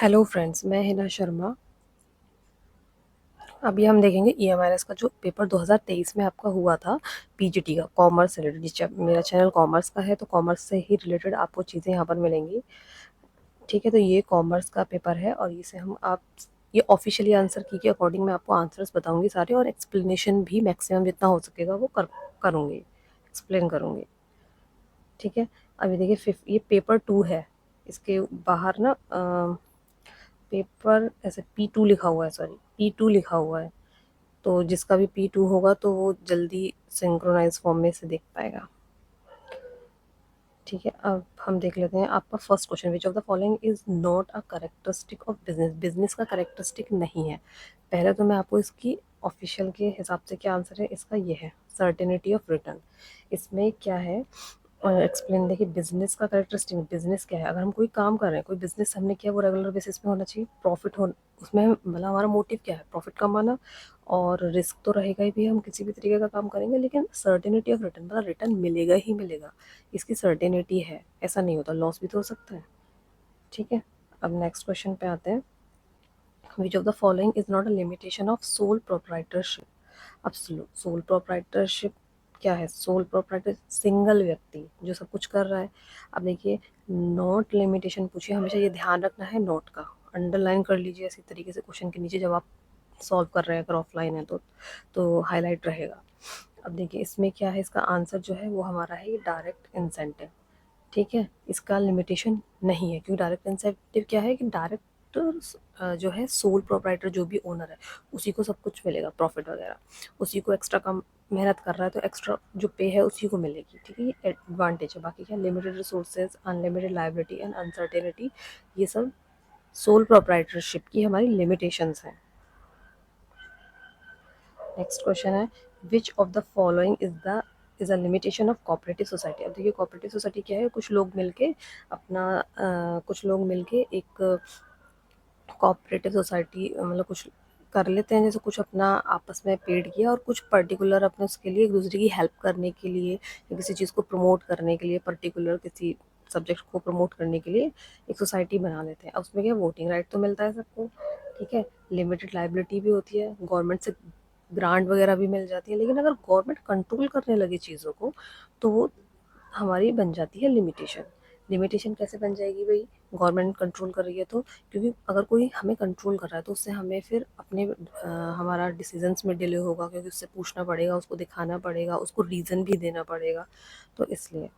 Hello friends, मैं हिना शर्मा। अभी हम देखेंगे ईएमआईएस का जो पेपर 2023 में आपका हुआ था, पीजीटी का, कॉमर्स से रिलेटेड। मेरा चैनल कॉमर्स का है तो कॉमर्स से ही रिलेटेड आपको चीज़ें यहाँ पर मिलेंगी। ठीक है, तो ये कॉमर्स का पेपर है और इसे हम आप ये ऑफिशियली आंसर की के अकॉर्डिंग मैं आपको आंसर्स बताऊंगी सारे, और एक्सप्लेनेशन भी मैक्सिमम जितना हो सकेगा वो करूँगी, एक्सप्लेन करूँगी। ठीक है, अभी देखिए ये पेपर 2 है। इसके बाहर ना पेपर ऐसे P2 लिखा हुआ है, सॉरी P2 लिखा हुआ है। तो जिसका भी P2 होगा तो वो जल्दी सिंक्रोनाइज फॉर्म में से देख पाएगा। ठीक है, अब हम देख लेते हैं आपका first question, which of the following is not a characteristic of business. Business का करेक्टरिस्टिक नहीं है। पहले तो मैं आपको इसकी ऑफिशियल के हिसाब से क्या आंसर है इसका, ये है सर्टेनिटी ऑफ रिटर्न। इसमें क्या है, एक्सप्लेन। देखिए, बिजनेस का करेक्टरिस्टिक, बिजनेस क्या है, अगर हम कोई काम कर रहे हैं, कोई बिजनेस हमने किया, वो रेगुलर बेसिस पे होना चाहिए, प्रॉफिट हो उसमें, मतलब हमारा मोटिव क्या है, प्रॉफिट कमाना। और रिस्क तो रहेगा ही भी, हम किसी भी तरीके का काम करेंगे, लेकिन सर्टेनिटी ऑफ रिटर्न, मतलब रिटर्न मिलेगा ही मिलेगा, इसकी सर्टेनिटी है। ऐसा नहीं होता, लॉस भी तो हो सकता है। ठीक है, अब नेक्स्ट क्वेश्चन पे आते हैं। विच of the following is not a limitation of sole proprietorship. अब सोल प्रोप्राइटरशिप क्या है, सोल प्रोप्राइटर सिंगल व्यक्ति जो सब कुछ कर रहा है। अब देखिए, नोट लिमिटेशन पूछिए, हमेशा ये ध्यान रखना है नोट का, अंडरलाइन कर लीजिए इसी तरीके से क्वेश्चन के नीचे, जब आप सॉल्व कर रहे हैं अगर ऑफलाइन है तो हाईलाइट रहेगा। अब देखिए इसमें क्या है, इसका आंसर जो है वो हमारा है ये डायरेक्ट इंसेंटिव। ठीक है, इसका लिमिटेशन नहीं है, क्योंकि डायरेक्ट इंसेंटिव क्या है कि डायरेक्ट जो है सोल प्रोप्राइटर जो भी ओनर है उसी को सब कुछ मिलेगा, प्रॉफिट वगैरह उसी को, एक्स्ट्रा कम मेहनत कर रहा है तो एक्स्ट्रा जो पे है उसी को मिलेगी। ठीक है, ये एडवांटेज है। बाकी क्या, limited resources, unlimited liability and uncertainty, ये सब सोल प्रोप्राइटरशिप की हमारी लिमिटेशंस हैं। नेक्स्ट क्वेश्चन है, which of the following is a limitation of cooperative society. अब देखिए, कोऑपरेटिव सोसाइटी क्या है, कुछ लोग मिलके अपना कुछ लोग मिलके एक कोऑपरेटिव सोसाइटी, मतलब कुछ कर लेते हैं, जैसे कुछ अपना आपस में पेड किया और कुछ पर्टिकुलर अपने उसके लिए एक दूसरे की हेल्प करने के लिए या किसी चीज़ को प्रमोट करने के लिए, पर्टिकुलर किसी सब्जेक्ट को प्रमोट करने के लिए एक सोसाइटी बना लेते हैं। अब उसमें क्या, वोटिंग राइट तो मिलता है सबको। ठीक है, लिमिटेड लाइबिलिटी भी होती है, गवर्नमेंट से ग्रांट वगैरह भी मिल जाती है, लेकिन अगर गवर्नमेंट कंट्रोल करने लगे चीज़ों को तो वो हमारी बन जाती है लिमिटेशन। लिमिटेशन कैसे बन जाएगी भाई, गवर्नमेंट कंट्रोल कर रही है तो, क्योंकि अगर कोई हमें कंट्रोल कर रहा है तो उससे हमें फिर अपने हमारा डिसीजंस में डिले होगा, क्योंकि उससे पूछना पड़ेगा, उसको दिखाना पड़ेगा, उसको रीज़न भी देना पड़ेगा, तो इसलिए।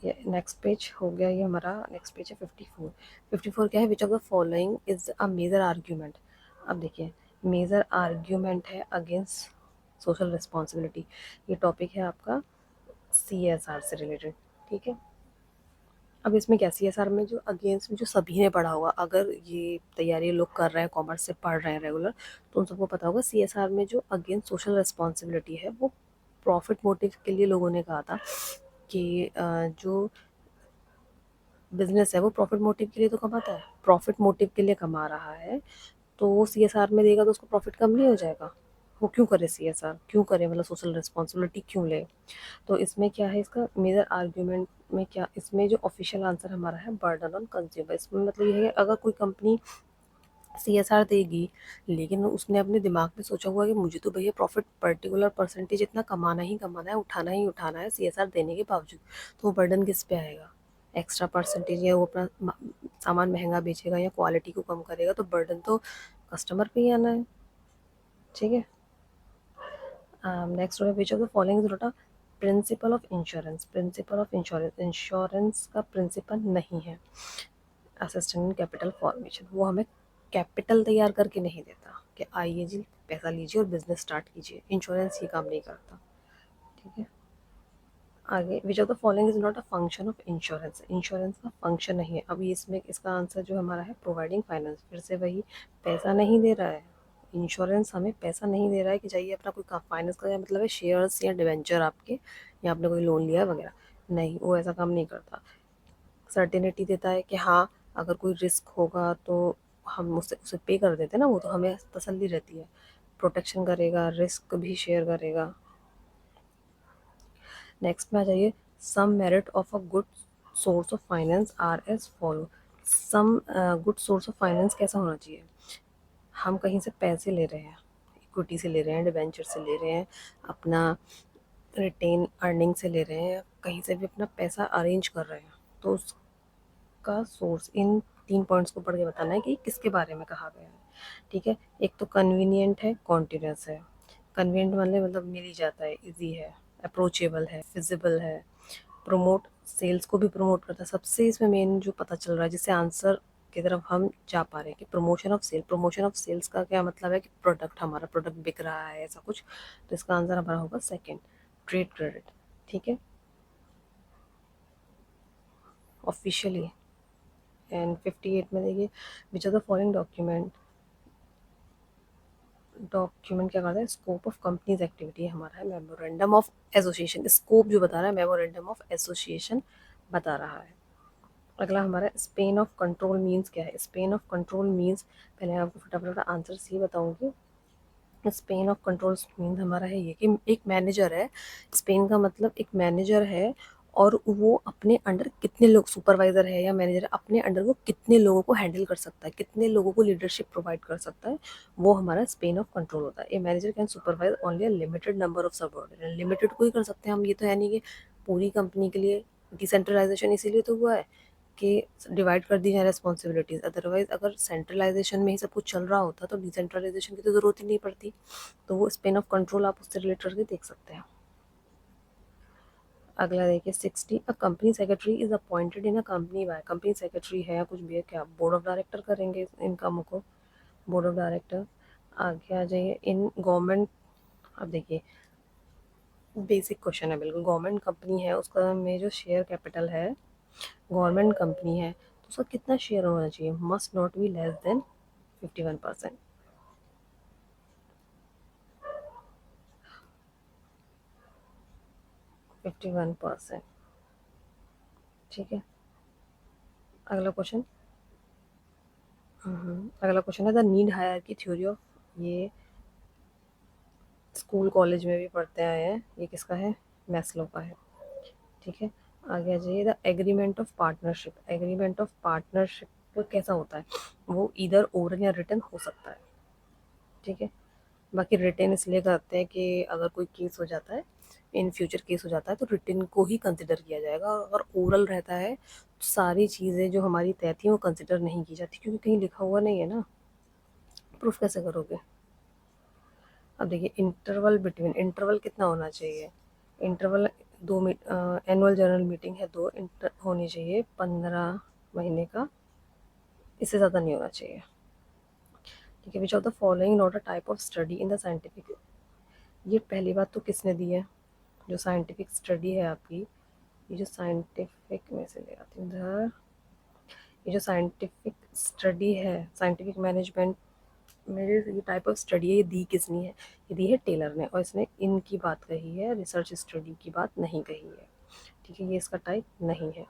ये नेक्स्ट पेज हो गया, ये हमारा नेक्स्ट पेज है 54। 54 क्या है, which of the following is a major argument. अब देखिए, मेजर आर्ग्यूमेंट है अगेंस्ट सोशल रिस्पॉन्सिबिलिटी। ये टॉपिक है आपका CSR से रिलेटेड। ठीक है, अब इसमें क्या, CSR में जो अगेंस्ट में जो सभी ने पढ़ा होगा, अगर ये तैयारी लोग कर रहे हैं, कॉमर्स से पढ़ रहे हैं रेगुलर, तो उन सबको पता होगा CSR में जो अगेंस्ट सोशल रिस्पॉन्सिबिलिटी है वो प्रॉफिट मोटिव के लिए लोगों ने कहा था कि जो बिजनेस है वो प्रॉफिट मोटिव के लिए तो कमाता है, प्रॉफिट मोटिव के लिए कमा रहा है, तो वो CSR में देगा तो उसको प्रॉफिट कम नहीं हो जाएगा। वो क्यों करे CSR, क्यों करे, मतलब सोशल रिस्पॉन्सिबिलिटी क्यों ले। तो इसमें क्या है, इसका मेजर आर्ग्यूमेंट में क्या, इसमें जो ऑफिशियल आंसर हमारा है बर्डन ऑन कंज्यूमर। इसमें मतलब ये है, अगर कोई कंपनी CSR देगी लेकिन उसने अपने दिमाग में सोचा हुआ कि मुझे तो भैया प्रॉफिट पर्टिकुलर परसेंटेज इतना कमाना ही कमाना है, उठाना ही उठाना है CSR देने के बावजूद, तो वो बर्डन किस पे आएगा, एक्स्ट्रा परसेंटेज, या वो अपना सामान महंगा बेचेगा या क्वालिटी को कम करेगा, तो बर्डन तो कस्टमर पे ही आना है। ठीक है, नेक्स्ट है, which of the following is not a principle of insurance. Principle of insurance, insurance का प्रिंसिपल नहीं है असिस्टेंट कैपिटल फॉर्मेशन। वो हमें कैपिटल तैयार करके नहीं देता कि आइए जी पैसा लीजिए और बिजनेस स्टार्ट कीजिए, इंश्योरेंस ये काम नहीं करता। ठीक है, आगे, विच of the following is not a function of insurance. Insurance का फंक्शन नहीं है। अभी इसमें इसका आंसर जो हमारा है प्रोवाइडिंग फाइनेंस, फिर से वही, पैसा नहीं दे रहा है इंश्योरेंस, हमें पैसा नहीं दे रहा है कि जाइए अपना कोई फाइनेंस का, मतलब है शेयर्स या डिवेंचर आपके, या आपने कोई लोन लिया वगैरह, नहीं, वो ऐसा काम नहीं करता। सर्टेनिटी देता है कि हाँ, अगर कोई रिस्क होगा तो हम उसे उसे पे कर देते हैं ना, वो तो हमें तसल्ली रहती है, प्रोटेक्शन करेगा, रिस्क भी शेयर करेगा। नेक्स्ट में आ जाइए, some merit of a good source of finance are as follow. Some good source of finance कैसा होना चाहिए? हम कहीं से पैसे ले रहे हैं, इक्विटी से ले रहे हैं, डिबेंचर से ले रहे हैं, अपना रिटेन अर्निंग से ले रहे हैं, कहीं से भी अपना पैसा अरेंज कर रहे हैं, तो उसका सोर्स इन 3 पॉइंट्स को पढ़ के बताना है कि किसके बारे में कहा गया है। ठीक है, एक तो कन्वीनियंट है, कॉन्टिन्यूस है। कन्वीनियंट मतलब मिल ही जाता है, इजी है, अप्रोचेबल है, फिजिबल है, प्रमोट सेल्स को भी प्रमोट करता है। सबसे इसमें मेन जो पता चल रहा है जिससे आंसर की तरफ हम जा पा रहे हैं कि promotion of sale. Promotion of sales का क्या मतलब है कि प्रोडक्ट, हमारा प्रोडक्ट बिक रहा है ऐसा कुछ, तो इसका आंसर हमारा होगा सेकंड, ट्रेड क्रेडिट। ठीक है, ऑफिशियली। एंड 58 में देखिए, which are the following document, document क्या करता है, स्कोप ऑफ कंपनीज एक्टिविटी हमारा है, मेमोरेंडम ऑफ एसोसिएशन। स्कोप जो बता रहा है मेमोरेंडम ऑफ एसोसिएशन बता रहा है। अगला हमारा स्पेन ऑफ कंट्रोल मीन्स क्या है? स्पेन ऑफ कंट्रोल मीन्स, पहले आपको फटाफट आंसर सी बताऊंगी। स्पेन ऑफ कंट्रोल मीन्स हमारा है ये कि एक मैनेजर है, स्पेन का मतलब एक मैनेजर है, और वो अपने अंडर कितने लोग, सुपरवाइजर है या मैनेजर है, अपने अंडर वो कितने लोगों को हैंडल कर सकता है, कितने लोगों को लीडरशिप प्रोवाइड कर सकता है, वो हमारा स्पेन ऑफ कंट्रोल होता है। A manager can supervise only a limited number of subordinate. Limited को ही कर सकते हैं हम, ये तो है नहीं कि पूरी कंपनी के लिए। डिसेंट्रलाइजेशन इसीलिए तो हुआ है कि डिवाइड कर दी जाए रिस्पॉन्सिबिलिटीज, अदरवाइज अगर सेंट्रलाइजेशन में ही सब कुछ चल रहा होता तो डिसेंट्रलाइजेशन की तो जरूरत ही नहीं पड़ती। तो वो स्पेन ऑफ कंट्रोल आप उससे रिलेट करके देख सकते हैं। अगला देखिए 60, a company secretary is appointed in a company by. Company secretary है या कुछ भी है, क्या बोर्ड ऑफ डायरेक्टर करेंगे इन कामों को? Board of director. आगे आ जाइए, इन गवर्नमेंट। अब देखिए, बेसिक क्वेश्चन है बिल्कुल। गवर्नमेंट कंपनी है, उसका में जो शेयर कैपिटल है, गवर्नमेंट कंपनी है तो उसका कितना शेयर होना चाहिए? Must not be less than 51%। 51%। ठीक है, अगला क्वेश्चन। अगला क्वेश्चन है the need hierarchy theory of. ये स्कूल कॉलेज में भी पढ़ते आए हैं, ये किसका है? मैस्लो का है। ठीक है, आगे आ जाइए, the agreement of partnership. Agreement of partnership कैसा होता है? वो इधर ओरल या रिटन हो सकता है। ठीक है, बाकी रिटेन इसलिए करते हैं कि अगर कोई केस हो जाता है, इन फ्यूचर केस हो जाता है, तो रिटेन को ही कंसिडर किया जाएगा, और अगर ओरल रहता है तो सारी चीज़ें जो हमारी तय थी वो कंसिडर नहीं की जाती, क्योंकि कहीं लिखा हुआ नहीं है ना, प्रूफ कैसे करोगे? अब देखिए, इंटरवल बिटवीन, इंटरवल कितना होना चाहिए? इंटरवल दो, एनुअल जनरल मीटिंग है, दो इंटर होनी चाहिए 15 महीने का, इससे ज़्यादा नहीं होना चाहिए। ठीक है, which of the following not a type of study in the scientific. ये पहली बात तो किसने दी है? जो साइंटिफिक स्टडी है आपकी, ये जो साइंटिफिक में से ले आती हूँ इधर, ये जो साइंटिफिक स्टडी है, साइंटिफिक मैनेजमेंट में ये टाइप ऑफ स्टडी है, ये दी किसने है? ये दी है टेलर ने, और इसने इनकी बात कही है, रिसर्च स्टडी की बात नहीं कही है। ठीक है, ये इसका टाइप नहीं है।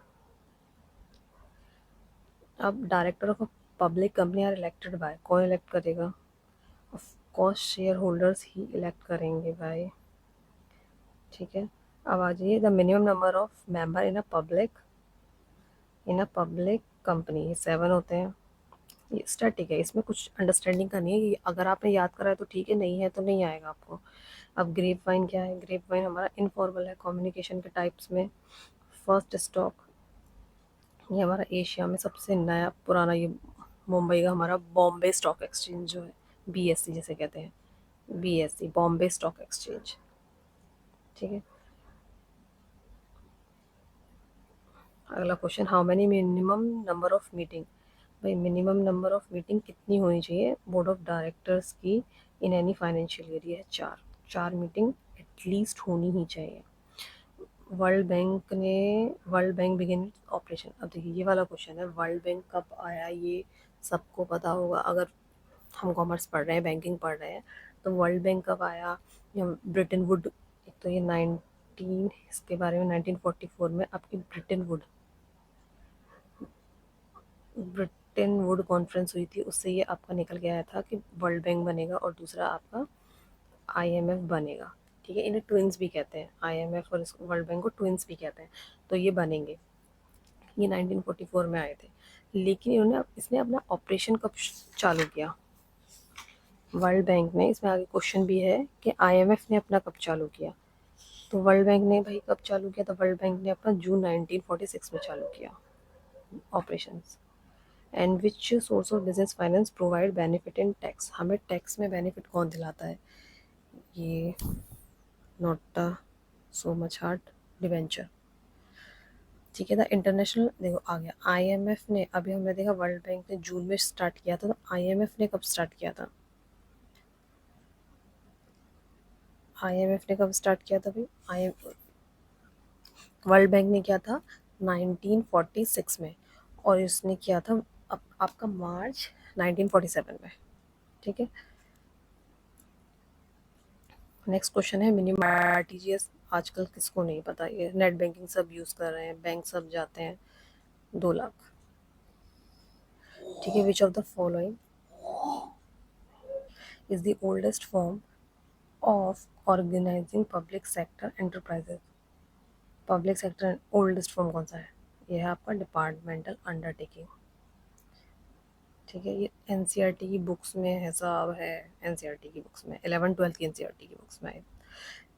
अब director of a public company are elected by, कौन इलेक्ट करेगा? ऑफ कोर्स शेयर होल्डर्स ही इलेक्ट करेंगे बाय। ठीक है, अब आ जाइए, the minimum number of member in a public company 7 होते हैं। ये स्टैटिक है, इसमें कुछ अंडरस्टैंडिंग का नहीं है, ये अगर आपने याद करा है तो ठीक है, नहीं है तो नहीं आएगा आपको। अब ग्रेप वाइन क्या है? ग्रेप वाइन हमारा इनफॉर्मल है कम्युनिकेशन के टाइप्स में। फर्स्ट स्टॉक, ये हमारा एशिया में सबसे नया पुराना, ये मुंबई का हमारा बॉम्बे स्टॉक एक्सचेंज जो है, बीएससी जिसे कहते हैं, बीएससी बॉम्बे स्टॉक एक्सचेंज। ठीक है, अगला question, how many minimum number of meeting. भाई मिनिमम नंबर ऑफ मीटिंग कितनी होनी चाहिए बोर्ड ऑफ डायरेक्टर्स की इन एनी फाइनेंशियल ईयर? ये है 4। 4 मीटिंग एटलीस्ट होनी ही चाहिए। World bank begin operation. अब देखिए, ये वाला क्वेश्चन है, वर्ल्ड बैंक कब आया ये सबको पता होगा, अगर हम कॉमर्स पढ़ रहे हैं, बैंकिंग पढ़ रहे हैं, तो वर्ल्ड बैंक कब आया? या ब्रिटेन वुड, एक तो ये 19, इसके बारे में 1944 में आपकी ब्रिटेन वुड कॉन्फ्रेंस हुई थी, उससे ये आपका निकल के आया था कि वर्ल्ड बैंक बनेगा, और दूसरा आपका आईएमएफ बनेगा। ठीक है, इन्हें ट्विन्स भी कहते हैं, आईएमएफ और वर्ल्ड बैंक को ट्विन्स भी कहते हैं, तो ये बनेंगे। ये 1944 में आए थे, लेकिन इसने अपना ऑपरेशन कब चालू किया? वर्ल्ड बैंक ने, इसमें आगे क्वेश्चन भी है कि आईएमएफ ने अपना कब चालू किया। तो वर्ल्ड बैंक ने भाई कब चालू किया? तो वर्ल्ड बैंक ने अपना जून 1946 में चालू किया operations. And which source of business finance provide benefit in tax? हमें टैक्स में बेनिफिट कौन दिलाता है? ये not so much hard, debenture. ठीक है, द इंटरनेशनल, देखो आ गया आईएमएफ ने, अभी हमने देखा वर्ल्ड बैंक ने जून में स्टार्ट किया था, तो आईएमएफ ने कब स्टार्ट किया था? आईएमएफ ने कब स्टार्ट किया था भाई? आई वर्ल्ड बैंक ने किया था 1946 में, और इसने किया था आपका मार्च 1947 में। ठीक है, नेक्स्ट क्वेश्चन है मिनिमम आरटीजीएस आजकल किसको नहीं पता? ये नेट बैंकिंग सब यूज़ कर रहे हैं, बैंक सब जाते हैं, 2 लाख। ठीक है, which of the following is the oldest form of organising public sector enterprises? Public sector oldest form कौन सा है? ये है आपका डिपार्टमेंटल अंडरटेकिंग। ठीक है, ये एनसीईआरटी की बुक्स में है, सब है एनसीईआरटी की बुक्स में, 11th 12th की एनसीईआरटी की बुक्स में है।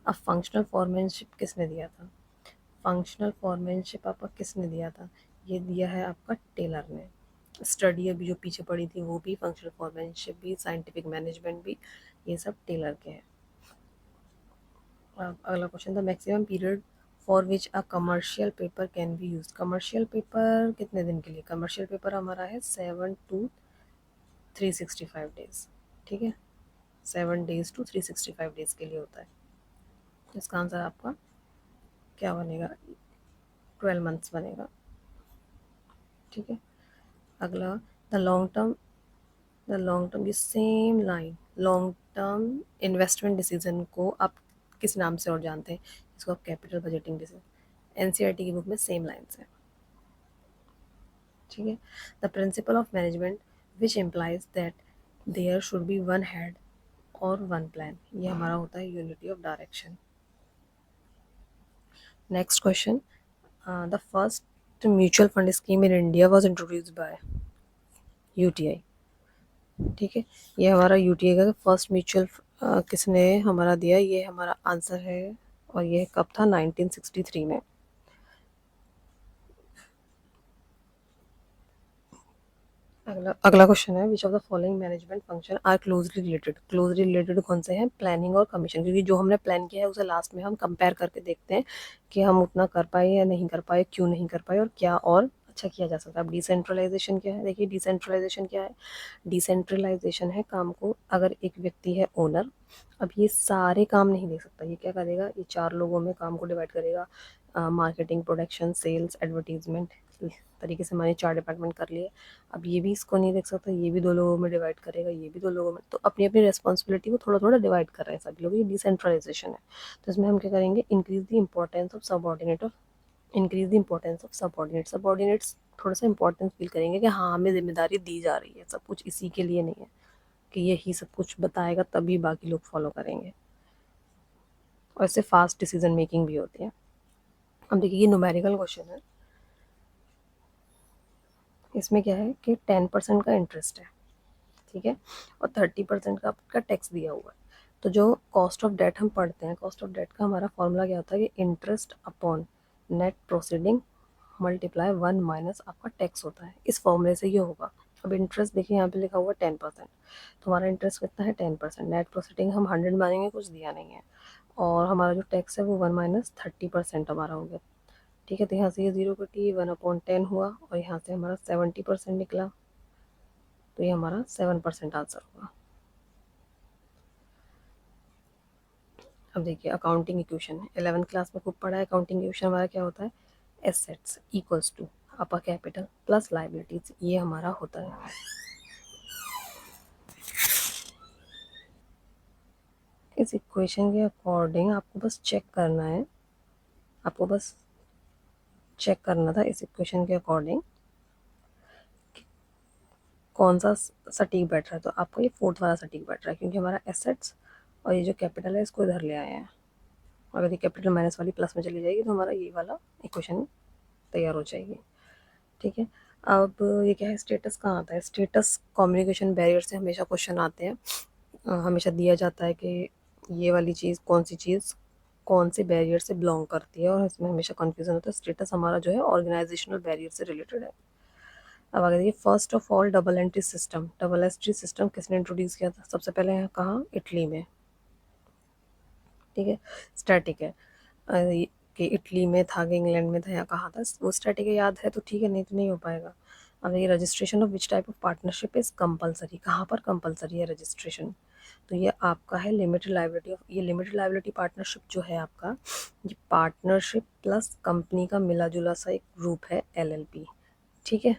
अब फंक्शनल फॉर्मेनशिप किसने दिया था? फंक्शनल फॉर्मेनशिप आपका किसने दिया था? ये दिया है आपका टेलर ने। स्टडी अभी जो पीछे पड़ी थी वो भी, फंक्शनल फॉर्मेनशिप भी, साइंटिफिक मैनेजमेंट भी, ये सब टेलर के हैं। अब अगला क्वेश्चन था maximum period for which a commercial paper can be use? Commercial paper कितने दिन के लिए? कमर्शियल पेपर हमारा है 7 to 365 डेज। ठीक है, 7 days to 365 डेज के लिए होता है। इसका आंसर आपका क्या बनेगा? 12 months बनेगा। ठीक है, अगला द लॉन्ग टर्म, ये same line, long term investment decision को आप किस नाम से और जानते हैं? इसको आप कैपिटल बजटिंग डिसीजन, एनसीईआरटी की बुक में सेम लाइन्स है। ठीक है, the principle of management which implies that there should be one head और वन प्लान, ये हमारा होता है unity of direction. Next question, the first mutual fund scheme in India was introduced by UTI. ठीक है, ये हमारा यूटीआई का फर्स्ट म्यूचुअल किसने हमारा दिया? ये हमारा आंसर है, और ये कब था? 1963 में। अगला क्वेश्चन है which of the following management function are closely related? Closely related कौन से हैं? प्लानिंग और कमीशन, क्योंकि जो हमने प्लान किया है उसे लास्ट में हम कंपेयर करके देखते हैं कि हम उतना कर पाए या नहीं कर पाए, क्यों नहीं कर पाए, और क्या और अच्छा किया जा सकता है। अब डिसेंट्रलाइजेशन क्या है? देखिए डिसेंट्रलाइजेशन क्या है? डिसेंट्रलाइजेशन है काम को, अगर एक व्यक्ति है ओनर, अब ये सारे काम नहीं दे सकता, ये क्या करेगा? ये 4 लोगों में काम को डिवाइड करेगा, मार्केटिंग, प्रोडक्शन, सेल्स, एडवर्टीजमेंट, तरीके से हमारे 4 डिपार्टमेंट कर लिए। अब ये भी इसको नहीं देख सकता, ये भी 2 लोगों में डिवाइड करेगा, ये भी 2 लोगों में, तो अपनी अपनी रिस्पॉन्सिबिलिटी को थोड़ा थोड़ा डिवाइड कर रहे हैं सभी लोग, ये डिसेंट्रलाइजेशन है। तो इसमें हम क्या करेंगे? Increase the importance of subordinate, increase the importance of subordinate, subordinates थोड़ा सा इंपॉर्टेंस फील करेंगे कि हाँ हमें जिम्मेदारी दी जा रही है, सब कुछ इसी के लिए नहीं है कि यही सब कुछ बताएगा तभी बाकी लोग फॉलो करेंगे, और इससे फास्ट डिसीजन मेकिंग भी होती है। अब देखिए ये न्यूमेरिकल क्वेश्चन है, इसमें क्या है कि 10% का इंटरेस्ट है, ठीक है, और 30% का आपका टैक्स दिया हुआ है। तो जो कॉस्ट ऑफ डेट हम पढ़ते हैं, कॉस्ट ऑफ डेट का हमारा फॉर्मूला क्या होता है कि interest upon net proceeding multiply 1 - आपका टैक्स होता है, इस फॉर्मूले से ये होगा। अब इंटरेस्ट देखिए यहाँ पे लिखा हुआ 10%, तो हमारा इंटरेस्ट कितना है? 10%। नेट प्रोसीडिंग हम 100 मानेंगे, कुछ दिया नहीं है, और हमारा जो टैक्स है वो 1 - 30% हमारा हो गया। ठीक है, तो यहाँ से ये 0 कटी, 1/10 हुआ, और यहाँ से हमारा 70% निकला, तो ये हमारा 7% आंसर होगा। अब देखिए अकाउंटिंग इक्वेशन है, 11th क्लास में खूब पढ़ा है। अकाउंटिंग इक्वेशन हमारा क्या होता है? Assets equals to upper capital plus liabilities, ये हमारा होता है। इस इक्वेशन के अकॉर्डिंग आपको बस चेक करना है, आपको बस चेक करना था इस इक्वेशन के अकॉर्डिंग कौन सा सटीक बैठ रहा है। तो आपको ये 4th वाला सटीक बैठ रहा है, क्योंकि हमारा एसेट्स और ये जो कैपिटल है इसको इधर ले आए हैं। अगर ये कैपिटल माइनस वाली प्लस में चली जाएगी तो हमारा ये वाला इक्वेशन तैयार हो जाएगी। ठीक है। अब ये क्या है, स्टेटस कहाँ आता है, स्टेटस कम्युनिकेशन बैरियर से हमेशा क्वेश्चन आते हैं। हमेशा दिया जाता है कि ये वाली चीज़ कौन से बैरियर से बिलोंग करती है, और इसमें हमेशा कन्फ्यूज़न होता है। स्टेटस हमारा जो है ऑर्गेनाइजेशनल बैरियर से रिलेटेड है। अब आगे देखिए, first of all double entry system किसने इंट्रोड्यूस किया था? सबसे पहले यहाँ कहाँ, इटली में। ठीक है, स्टैटिक है। कि इटली में था कि इंग्लैंड में था या कहाँ था, वो स्टैटिक है, याद है तो ठीक है, नहीं तो नहीं हो पाएगा। अब ये registration of which type of partnership is compulsory, कहाँ पर कंपलसरी है रजिस्ट्रेशन? तो ये आपका है लिमिटेड लाइबिलिटी ऑफ, ये लिमिटेड लाइबिलिटी पार्टनरशिप जो है आपका, ये पार्टनरशिप प्लस कंपनी का मिला जुला सा एक ग्रुप है, एलएलपी। ठीक है,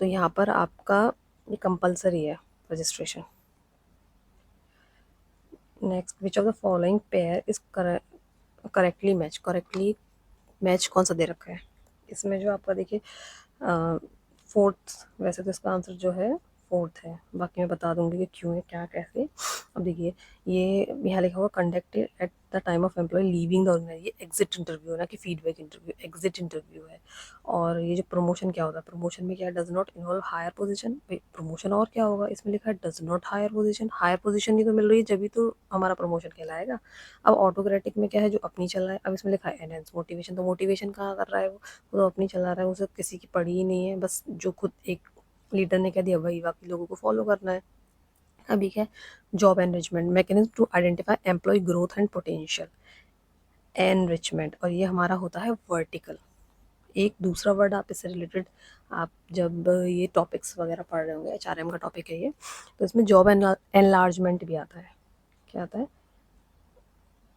तो यहाँ पर आपका ये कंपलसरी है registration. Next, which of the following pair is correctly match कौन सा दे रखा है? इसमें जो आपका देखिए, फोर्थ, वैसे तो इसका आंसर जो है फोर्थ है, बाकी मैं बता दूंगी कि क्यों है, क्या, कैसे। अब देखिए, ये यहाँ लिखा हुआ conducted at the time of employee leaving the organisation, ये एग्जिट इंटरव्यू है ना कि फीडबैक इंटरव्यू, एग्जिट इंटरव्यू है। और ये जो प्रमोशन क्या होता है, प्रमोशन में क्या, does not involve higher position, promotion और क्या होगा, इसमें लिखा है डज नॉट हायर पोजीशन ही तो मिल रही है, जब भी तो हमारा प्रमोशन कहलाएगा। अब ऑटोक्रेटिक में क्या है, जो अपनी चल रहा है। अब इसमें लिखा है एनहेंस मोटिवेशन, तो मोटिवेशन कहाँ कर रहा है वो तो अपनी चला रहा है, उसे किसी की पड़ी ही नहीं है, बस जो खुद एक लीडर ने कह दिया वही बाकी लोगों को फॉलो करना है। अभी क्या है, job enrichment mechanism to identify employee growth and potential enrichment, और ये हमारा होता है वर्टिकल। एक दूसरा वर्ड आप इससे रिलेटेड, आप जब ये टॉपिक्स वगैरह पढ़ रहे होंगे, एचआरएम का टॉपिक है ये, तो इसमें जॉब एनलार्जमेंट भी आता है। क्या आता है?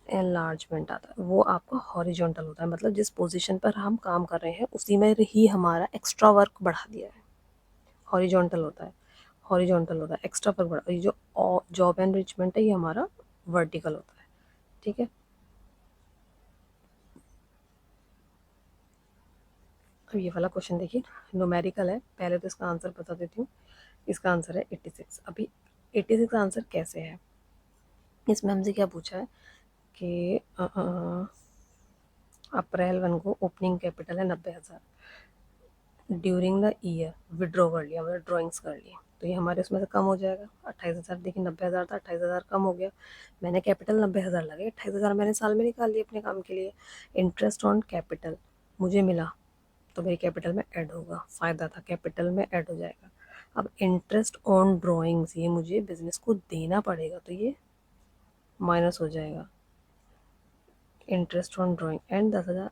एनलार्जमेंट आता है, वो आपका हॉरिजॉन्टल होता है, मतलब जिस पोजीशन पर हम काम कर रहे हैं उसी में ही हमारा एक्स्ट्रा वर्क बढ़ा दिया है, हॉरिजॉन्टल होता है। हॉरिजॉन्टल होता है, एक्स्ट्रा वर्क बढ़ा। ये जो जॉब एनरिचमेंट है ये हमारा वर्टिकल होता है। ठीक है, अब ये वाला क्वेश्चन देखिए, न्यूमेरिकल है, पहले तो इसका आंसर बता देती हूँ। इसका आंसर है 86। अभी 86 आंसर कैसे है, इसमें हमसे क्या पूछा है कि अप्रैल 1 को ओपनिंग कैपिटल है 90,000, ड्यूरिंग द ईयर विड्रॉ कर लिया, मतलब ड्रॉइंग्स कर ली, तो ये हमारे उसमें से कम हो जाएगा। 28,000, देखिए 90,000 था, 28,000 कम हो गया। मैंने कैपिटल 90,000 लगे, 28,000 मैंने साल में निकाल लिए अपने काम के लिए। इंटरेस्ट ऑन कैपिटल मुझे मिला, तो मेरी कैपिटल में ऐड होगा, फ़ायदा था, कैपिटल में ऐड हो जाएगा। अब इंटरेस्ट ऑन ड्रॉइंग्स, ये मुझे बिजनेस को देना पड़ेगा, तो ये माइनस हो जाएगा। Interest on drawing and 10,000,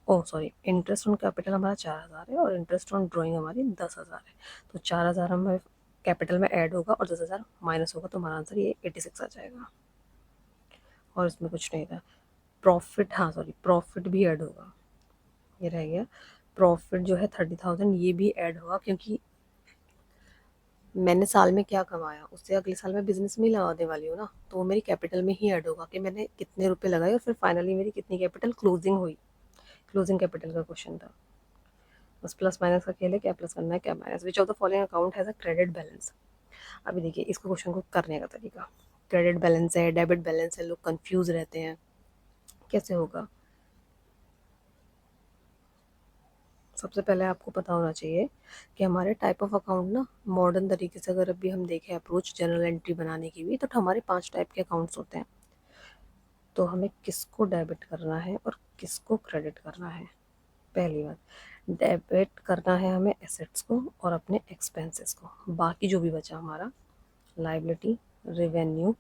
oh sorry, interest on capital हमारा 4,000 है और इंटरेस्ट ऑन ड्राइंग हमारी 10,000 है। तो 4,000 हमें कैपिटल में ऐड होगा और 10,000 माइनस होगा, तो हमारा आंसर ये 86 आ जाएगा। और इसमें कुछ नहीं था। प्रॉफिट, हाँ सॉरी, प्रॉफिट भी ऐड होगा, ये रह गया। प्रॉफिट जो है 30,000, ये भी ऐड होगा, क्योंकि मैंने साल में क्या कमाया उससे अगले साल मैं बिजनेस में ही लगाने वाली हूँ ना, तो वो मेरी कैपिटल में ही ऐड होगा कि मैंने कितने रुपए लगाए और फिर फाइनली मेरी कितनी कैपिटल क्लोजिंग हुई। क्लोजिंग कैपिटल का क्वेश्चन था। बस प्लस माइनस का खेल है, क्या प्लस करना है क्या minus. Which of the following account has a credit balance? अभी देखिए, इसको क्वेश्चन को करने का तरीका, क्रेडिट बैलेंस है, डेबिट बैलेंस है, लोग कंफ्यूज रहते हैं, कैसे होगा। सबसे पहले आपको पता होना चाहिए कि हमारे टाइप ऑफ अकाउंट ना, मॉडर्न तरीके से अगर अभी हम देखें अप्रोच जनरल एंट्री बनाने की भी, तो हमारे 5 टाइप के अकाउंट्स होते हैं। तो हमें किसको डेबिट करना है और किसको क्रेडिट करना है? पहली बात, डेबिट करना है हमें एसेट्स को और अपने एक्सपेंसेस को, बाकी जो भी बचा हमारा लाइबिलिटी, रेवेन्यू,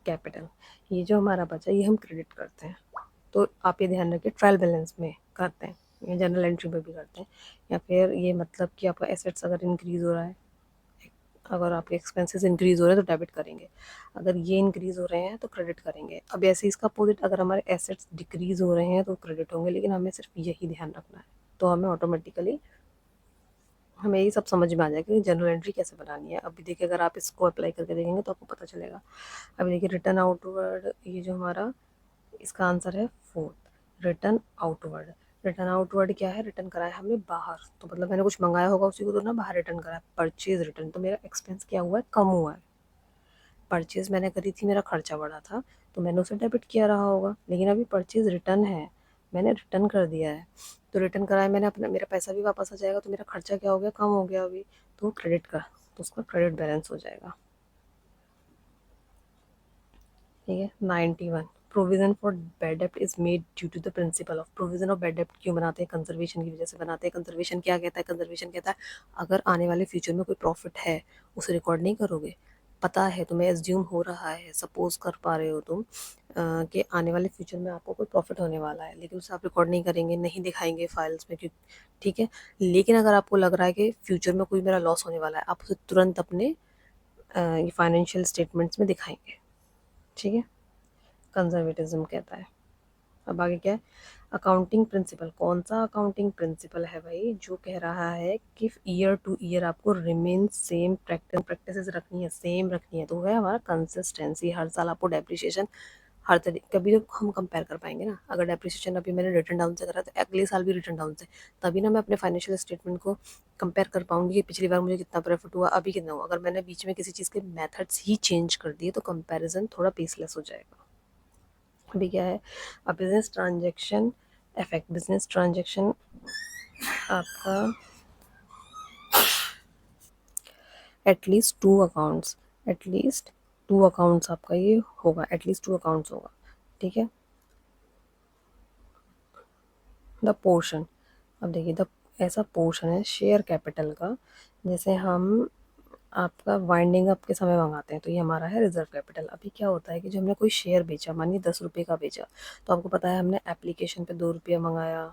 कैपिटल, ये जो हमारा बचा ये हम क्रेडिट करते हैं। तो आप ये ध्यान रखिए, ट्रायल बैलेंस में करते हैं या जनरल एंट्री में भी करते हैं, या फिर ये मतलब कि आपका एसेट्स अगर इंक्रीज़ हो रहा है, अगर आपके एक्सपेंसेस इंक्रीज़ हो रहे हैं तो डेबिट करेंगे, अगर ये इंक्रीज़ हो रहे हैं तो क्रेडिट करेंगे। अब ऐसे इसका अपोजिट, अगर हमारे एसेट्स डिक्रीज़ हो रहे हैं तो क्रेडिट होंगे, लेकिन हमें सिर्फ यही ध्यान रखना है, तो हमें ऑटोमेटिकली हमें ये सब समझ में आ जाएगा कि जनरल एंट्री कैसे बनानी है। अभी देखिए, अगर आप इसको अप्लाई करके देखेंगे तो आपको पता चलेगा। अभी देखिए, रिटर्न आउटवर्ड, ये जो हमारा इसका आंसर है fourth, return outward. Return outward क्या है, रिटर्न करा है हमने बाहर, तो मतलब मैंने कुछ मंगाया होगा उसी को तो ना बाहर रिटर्न करा है। परचेज रिटर्न, तो मेरा एक्सपेंस क्या हुआ है, कम हुआ है। परचेज मैंने करी थी, मेरा खर्चा बढ़ा था, तो मैंने उसे डेबिट किया रहा होगा, लेकिन अभी परचेज रिटर्न है, मैंने रिटर्न कर दिया है, तो रिटर्न कराया मैंने, अपना मेरा पैसा भी वापस आ जाएगा, तो मेरा खर्चा क्या हो गया, कम हो गया अभी, तो क्रेडिट का, तो उसका क्रेडिट बैलेंस हो जाएगा। ठीक है। 91, प्रोविजन फॉर बैड डेप्ट is made due to the principle of, provision of bad डेप्ट क्यों बनाते हैं, कंजर्वेशन की वजह से बनाते हैं। कंजर्वेशन क्या कहता है, कंजर्वेशन कहता है अगर आने वाले फ्यूचर में कोई प्रॉफिट है, उसे रिकॉर्ड नहीं करोगे, पता है तुम्हें, एज्यूम हो रहा है, सपोज कर पा रहे हो तुम कि आने वाले फ्यूचर में आपको कोई प्रॉफिट होने वाला है, लेकिन उसे आप रिकॉर्ड नहीं करेंगे, नहीं दिखाएंगे फाइल्स में, क्यों, ठीक है। लेकिन अगर आपको लग रहा है कि फ्यूचर में कोई मेरा लॉस होने वाला है, आप उसे तुरंत अपने फाइनेंशियल स्टेटमेंट्स में दिखाएंगे। ठीक है, कंजर्वेटिज्म कहता है। अब आगे क्या है, अकाउंटिंग प्रिंसिपल, कौन सा अकाउंटिंग प्रिंसिपल है भाई, जो कह रहा है कि ईयर टू ईयर आपको रिमेन सेम प्रैक्टिसेस रखनी है, सेम रखनी है, तो है हमारा कंसिस्टेंसी, हर साल आपको डेप्रिसिएशन, हर तरीके कभी तो हम कंपेयर कर पाएंगे ना, अगर डेप्रिसिएशन अभी मैंने रिटर्न डाउन से करा तो अगले साल भी रिटर्न डाउन से, तभी ना मैं अपने फाइनेंशियल स्टेटमेंट को कंपेयर कर पाऊंगी कि पिछली बार मुझे कितना प्रॉफिट हुआ, अभी कितना हुआ। अगर मैंने बीच में किसी चीज़ के मेथड्स ही चेंज कर दिए तो कंपैरिजन थोड़ा बेसलेस हो जाएगा। अभी क्या है, अब business transaction effect, business transaction आपका at least two accounts, at least two accounts आपका ये होगा, एटलीस्ट टू अकाउंट्स होगा। ठीक है, द पोर्शन, अब देखिए द, ऐसा पोर्शन है शेयर कैपिटल का, जैसे हम आपका वाइंडिंग अप के समय मंगाते हैं, तो ये हमारा है रिजर्व कैपिटल। अभी क्या होता है कि जो हमने कोई शेयर बेचा, मानिए 10 रुपये का बेचा, तो आपको पता है हमने एप्लीकेशन पे 2 रुपये मंगाया,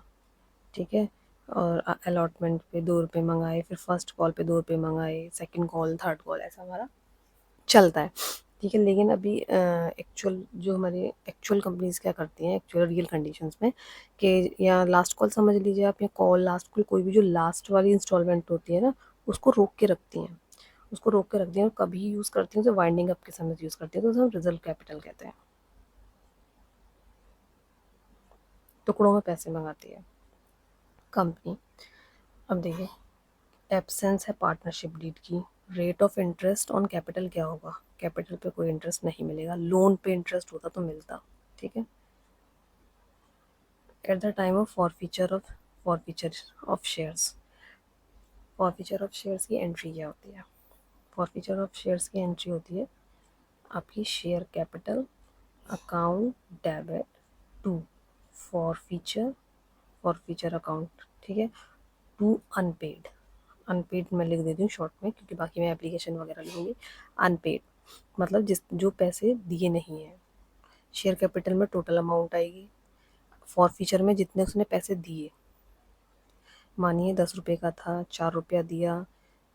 ठीक है, और अलॉटमेंट पे 2 रुपये मंगाए, फिर फर्स्ट कॉल पे 2 रुपये मंगाए, सेकंड कॉल, थर्ड कॉल, ऐसा हमारा चलता है। ठीक है, लेकिन अभी एक्चुअल जो हमारी एक्चुअल कंपनीज क्या करती हैं, एक्चुअल रियल कंडीशंस में, कि या लास्ट कॉल समझ लीजिए आप, या कॉल लास्ट कॉल, कोई भी जो लास्ट वाली इंस्टॉलमेंट होती है ना, उसको रोक के रखती हैं, उसको रोक के रखती हैं, और कभी यूज़ करती हैं तो वाइंडिंग अप के समय यूज़ करती हैं, तो उसे हम रिजर्व कैपिटल कहते हैं। टुकड़ों में पैसे मंगाती है कंपनी। अब देखिए, एब्सेंस है पार्टनरशिप डीड की, rate of interest on capital क्या होगा, कैपिटल पे कोई इंटरेस्ट नहीं मिलेगा, लोन पे इंटरेस्ट होता तो मिलता। ठीक है, at the time of forfeiture of shares, forfeiture of shares की एंट्री क्या होती है, फॉरफीचर ऑफ शेयर्स की एंट्री होती है आपकी share capital account debit to forfeiture, forfeiture account, ठीक है, टू अनपेड, अनपेड मैं लिख देती हूँ शॉर्ट में, क्योंकि बाकी मैं एप्लीकेशन वगैरह लिखूँगी। अनपेड मतलब जिस जो पैसे दिए नहीं हैं, शेयर कैपिटल में टोटल अमाउंट आएगी, फॉरफीचर में जितने उसने पैसे दिए, मानिए 10 रुपये का था, 4 रुपया दिया,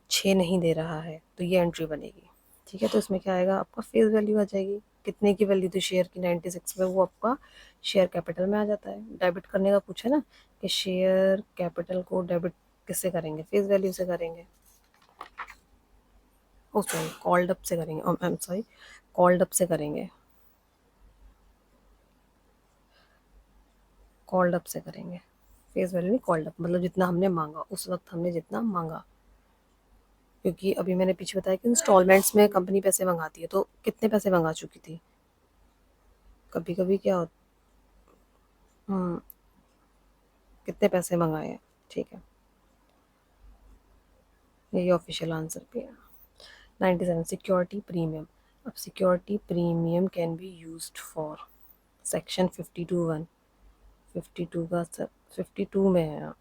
6 नहीं दे रहा है, तो ये एंट्री बनेगी। ठीक है, तो इसमें क्या आएगा, आपका फेस वैल्यू आ जाएगी, कितने की वैल्यू थी शेयर की 96 में, वो आपका शेयर कैपिटल में आ जाता है। डेबिट करने का पूछा ना, कि शेयर कैपिटल को डेबिट किससे करेंगे, फेस वैल्यू से करेंगे, ओ सॉरी कॉल्ड अप से करेंगे, I am sorry, called up से करेंगे, कॉल्ड अप से करेंगे, फेस वैल्यू नहीं, कॉल्ड अप मतलब जितना हमने मांगा, उस वक्त हमने जितना मांगा, क्योंकि अभी मैंने पीछे बताया कि इंस्टॉलमेंट्स में कंपनी पैसे मंगाती है, तो कितने पैसे मंगा चुकी थी, कभी कभी क्या होता, कितने पैसे मंगाए हैं। ठीक है, ये ऑफिशियल आंसर भी है। 97, सिक्योरिटी प्रीमियम, अब security premium can be used for, section 52(1), 52 का 52 में है,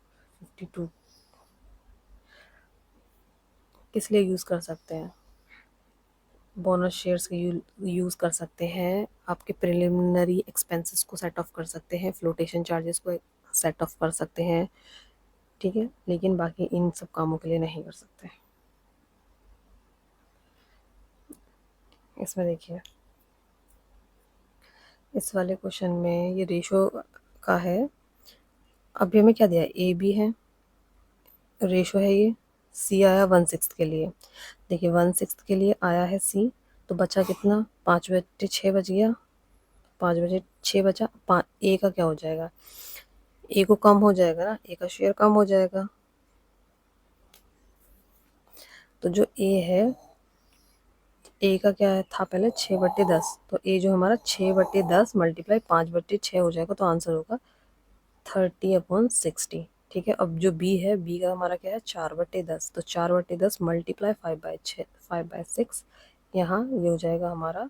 52 किस लिए यूज़ कर सकते हैं, बोनस शेयर्स के यूज़ कर सकते हैं, आपके प्रिलिमिनरी एक्सपेंसेस को सेट ऑफ कर सकते हैं, फ्लोटेशन चार्जेस को सेट ऑफ कर सकते हैं। ठीक है, लेकिन बाकी इन सब कामों के लिए नहीं कर सकते। इसमें देखिए, इस वाले क्वेश्चन में ये रेशो का है, अभी हमें क्या दिया है, ए बी है, रेशो है ये, सी आया 1/6 के लिए, देखिए 1/6 के लिए आया है सी, तो बचा कितना, 5/6 बच गया, 5/6 बचा, ए का क्या हो जाएगा, ए को कम हो जाएगा ना, ए का शेयर कम हो जाएगा, तो जो ए है, ए का क्या है था पहले 6/10, तो ए जो हमारा 6/10 मल्टीप्लाई 5/6 हो जाएगा, तो आंसर होगा 30/60। ठीक है, अब जो बी है, बी का हमारा क्या है, 4/10, तो 4/10 मल्टीप्लाई 5/6, यहाँ ये हो जाएगा हमारा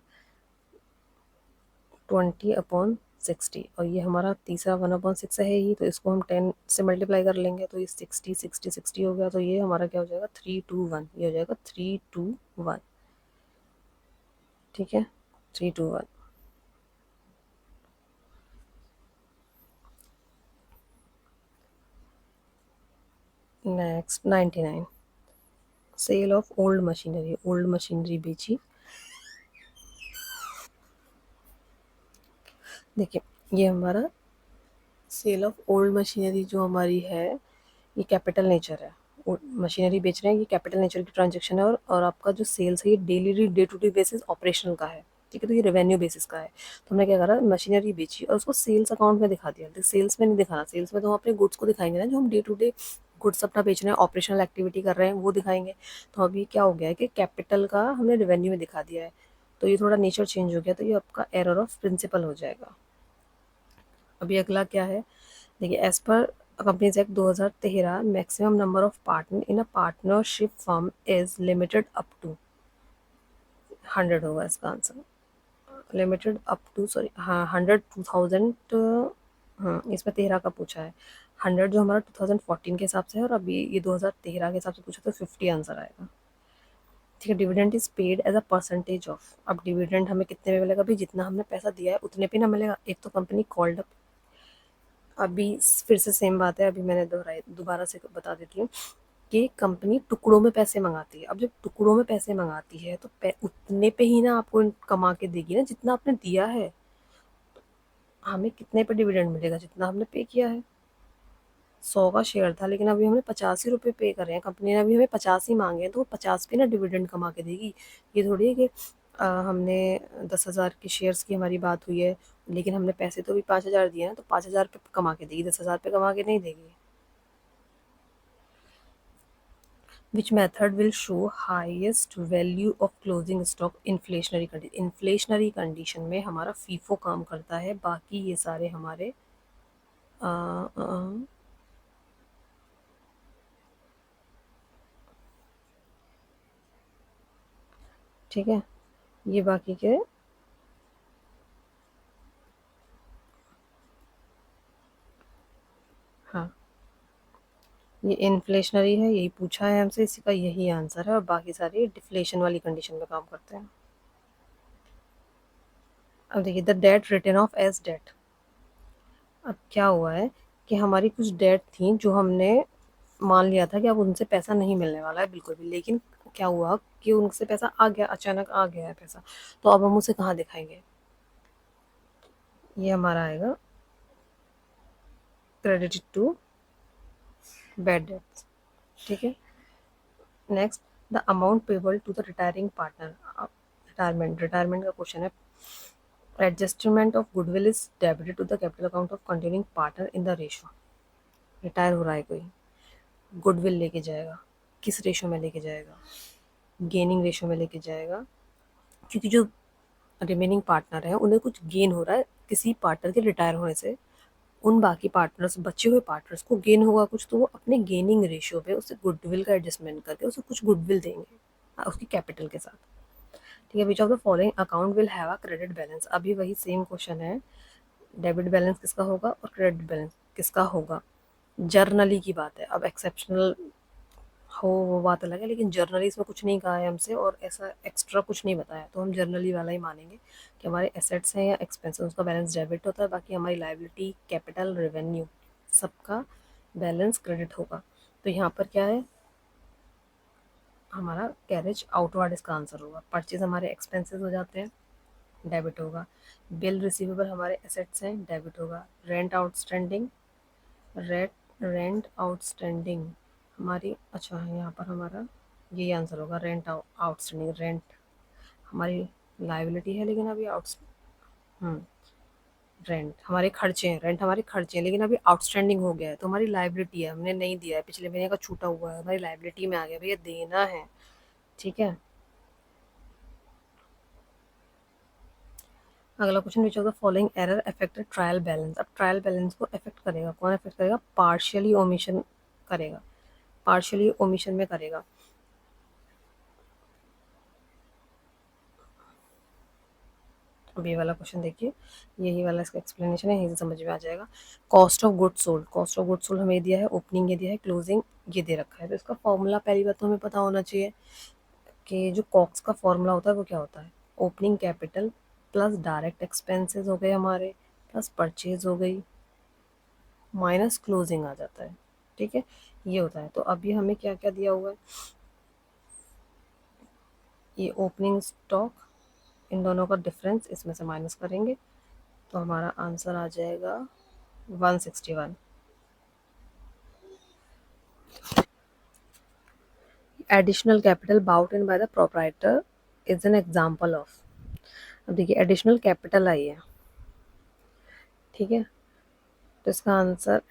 20/60, और ये हमारा तीसरा 1/6 है ही, तो इसको हम 10 से मल्टीप्लाई कर लेंगे, तो ये 60 हो गया, तो ये हमारा क्या हो जाएगा, 3/2/1, ये हो जाएगा 3/2/1। ठीक है, 3/2/1। Next 99, sale of old machinery, old machinery बेची। देखिए, ये हमारा सेल ऑफ ओल्ड मशीनरी जो हमारी है, ये कैपिटल नेचर है। मशीनरी बेच रहे हैं, ये कैपिटल नेचर की ट्रांजेक्शन है, और आपका जो सेल्स है ये daily day to day basis operational का है। ठीक है, तो ये रेवेन्यू बेसिस का है। तो हमने क्या करा, मशीनरी बेची और उसको सेल्स अकाउंट में दिखा दिया। तो सेल्स में नहीं दिखाना, सेल्स में तो हम अपने गुड्स को दिखाएंगे ना, जो हम डे टू डे गुड्स अपना बेच रहे हैं, ऑपरेशनल एक्टिविटी कर रहे हैं, वो दिखाएंगे। तो अभी क्या हो गया है कि कैपिटल का हमने रेवेन्यू में दिखा दिया है, तो ये थोड़ा नेचर चेंज हो गया, तो ये आपका एरर ऑफ प्रिंसिपल हो जाएगा। अभी अगला क्या है, देखिए, as per companies act 2013, maximum number of partner in a partnership firm is limited up to 100 होगा इसका answer. Limited up to, sorry, हाँ, 100, 2000, हाँ, इसमें 13 का पूछा है। 100 जो हमारा 2014 के हिसाब से है, और अभी ये 2013 के हिसाब से पूछा, तो 50 आंसर आएगा। ठीक है, dividend is paid as a percentage of. अब डिविडेंड हमें कितने में मिलेगा, भाई जितना हमने पैसा दिया है उतने पे ना मिलेगा। एक तो कंपनी कॉल्ड अप, अभी फिर से सेम बात है, अभी मैंने दोहराई, दोबारा से बता देती हूँ कि कंपनी टुकड़ों में पैसे मंगाती है। अब जब टुकड़ों में पैसे मंगाती है, तो उतने पे ही ना आपको कमा के देगी ना, जितना आपने दिया है। हमें कितने पे डिविडेंड मिलेगा, जितना हमने पे किया है। 100 का शेयर था, लेकिन अभी हमने 85 रुपये पे करे हैं, कंपनी ने अभी हमें 50 ही मांगे हैं, तो वो 50 पे ना डिविडेंड कमा के देगी। ये थोड़ी है कि हमने 10,000 के शेयर्स की हमारी बात हुई है, लेकिन हमने पैसे तो भी 5,000 दिए हैं, तो 5,000 पे कमा के देगी, 10,000 पे कमा के नहीं देगी। Which method will show highest value of closing stock inflationary condition? Inflationary condition में हमारा फीफो काम करता है, बाकी ये सारे हमारे अ, अ, ठीक है, ये बाकी के, हाँ, ये इन्फ्लेशनरी है, यही पूछा है हमसे, इसी का यही आंसर है, और बाकी सारे डिफ्लेशन वाली कंडीशन में काम करते हैं। अब देखिए, the debt written off as debt. अब क्या हुआ है कि हमारी कुछ डेट थी जो हमने मान लिया था कि अब उनसे पैसा नहीं मिलने वाला है बिल्कुल भी, लेकिन क्या हुआ कि उनसे पैसा आ गया, अचानक आ गया है पैसा। तो अब हम उसे कहाँ दिखाएंगे, ये हमारा आएगा क्रेडिट टू बैड डेट्स। ठीक है, next, the amount payable to the retiring partner. Retirement, retirement का क्वेश्चन है। Adjustment of goodwill is debited to the capital account of continuing partner in the ratio. Retire हो रहा है कोई, goodwill लेके जाएगा, किस रेशो में लेके जाएगा, गेनिंग रेशो में लेके जाएगा, क्योंकि जो रिमेनिंग पार्टनर है उन्हें कुछ गेन हो रहा है किसी पार्टनर के रिटायर होने से। उन बाकी पार्टनर्स, बचे हुए पार्टनर्स को गेन होगा कुछ, तो वो अपने गेनिंग रेशियो पे उसे गुडविल का एडजस्टमेंट करके उसे कुछ गुडविल देंगे, उसकी कैपिटल के साथ। ठीक है, which of the following account will have a credit balance. अभी वही सेम क्वेश्चन है, डेबिट बैलेंस किसका होगा और क्रेडिट बैलेंस किसका होगा। जर्नली की बात है, अब एक्सेप्शनल हो वो बात अलग है, लेकिन जर्नली इसमें कुछ नहीं कहा है हमसे, और ऐसा एक्स्ट्रा कुछ नहीं बताया, तो हम जर्नली वाला ही मानेंगे कि हमारे एसेट्स हैं या एक्सपेंसेस, उसका बैलेंस डेबिट होता है, बाकी हमारी लाइबिलिटी, कैपिटल, रेवेन्यू, सबका बैलेंस क्रेडिट होगा। तो यहाँ पर क्या है, हमारा कैरेज आउटवर्ड इसका आंसर होगा। परचेज हमारे एक्सपेंसेस हो जाते हैं, डेबिट होगा। बिल रिसीवेबल हमारे एसेट्स हैं, डेबिट होगा। Rent outstanding, rent rent outstanding हमारी, अच्छा यहाँ पर हमारा यही आंसर होगा, रेंट आउटस्टैंडिंग। रेंट हमारी लाइबिलिटी है, लेकिन अभी हम्म रेंट हमारे खर्चे हैं, रेंट हमारे खर्चे हैं, लेकिन अभी आउटस्टैंडिंग हो गया है, तो हमारी लाइबिलिटी है, हमने नहीं दिया है, पिछले महीने का छूटा हुआ है, हमारी लाइबिलिटी में आ गया, भैया देना है। ठीक है, अगला question, which of the following error affected trial balance. अब ट्रायल बैलेंस को अफेक्ट करेगा कौन, अफेक्ट करेगा, पार्शियली ओमिशन करेगा, पार्शियली ओमिशन में करेगा। अब ये वाला क्वेश्चन देखिए, यही वाला इसका एक्सप्लेनेशन है, यहीं से समझ में आ जाएगा। Cost of goods sold, cost of goods sold हमें दिया है, ओपनिंग ये दिया है, क्लोजिंग ये दे रखा है। तो इसका फॉर्मूला पहली बात तो हमें पता होना चाहिए कि जो कॉक्स का फॉर्मूला होता है वो क्या होता है, opening capital plus direct expenses हो गए हमारे, प्लस परचेज हो गई, माइनस क्लोजिंग आ जाता है। ठीक है, ये होता है। तो अभी हमें क्या क्या दिया हुआ है, ये ओपनिंग स्टॉक, इन दोनों का डिफरेंस इसमें से माइनस करेंगे तो हमारा आंसर आ जाएगा 161। Additional capital bought in by the proprietor is an example of. अब देखिए एडिशनल कैपिटल आई है, ठीक है, तो इसका आंसर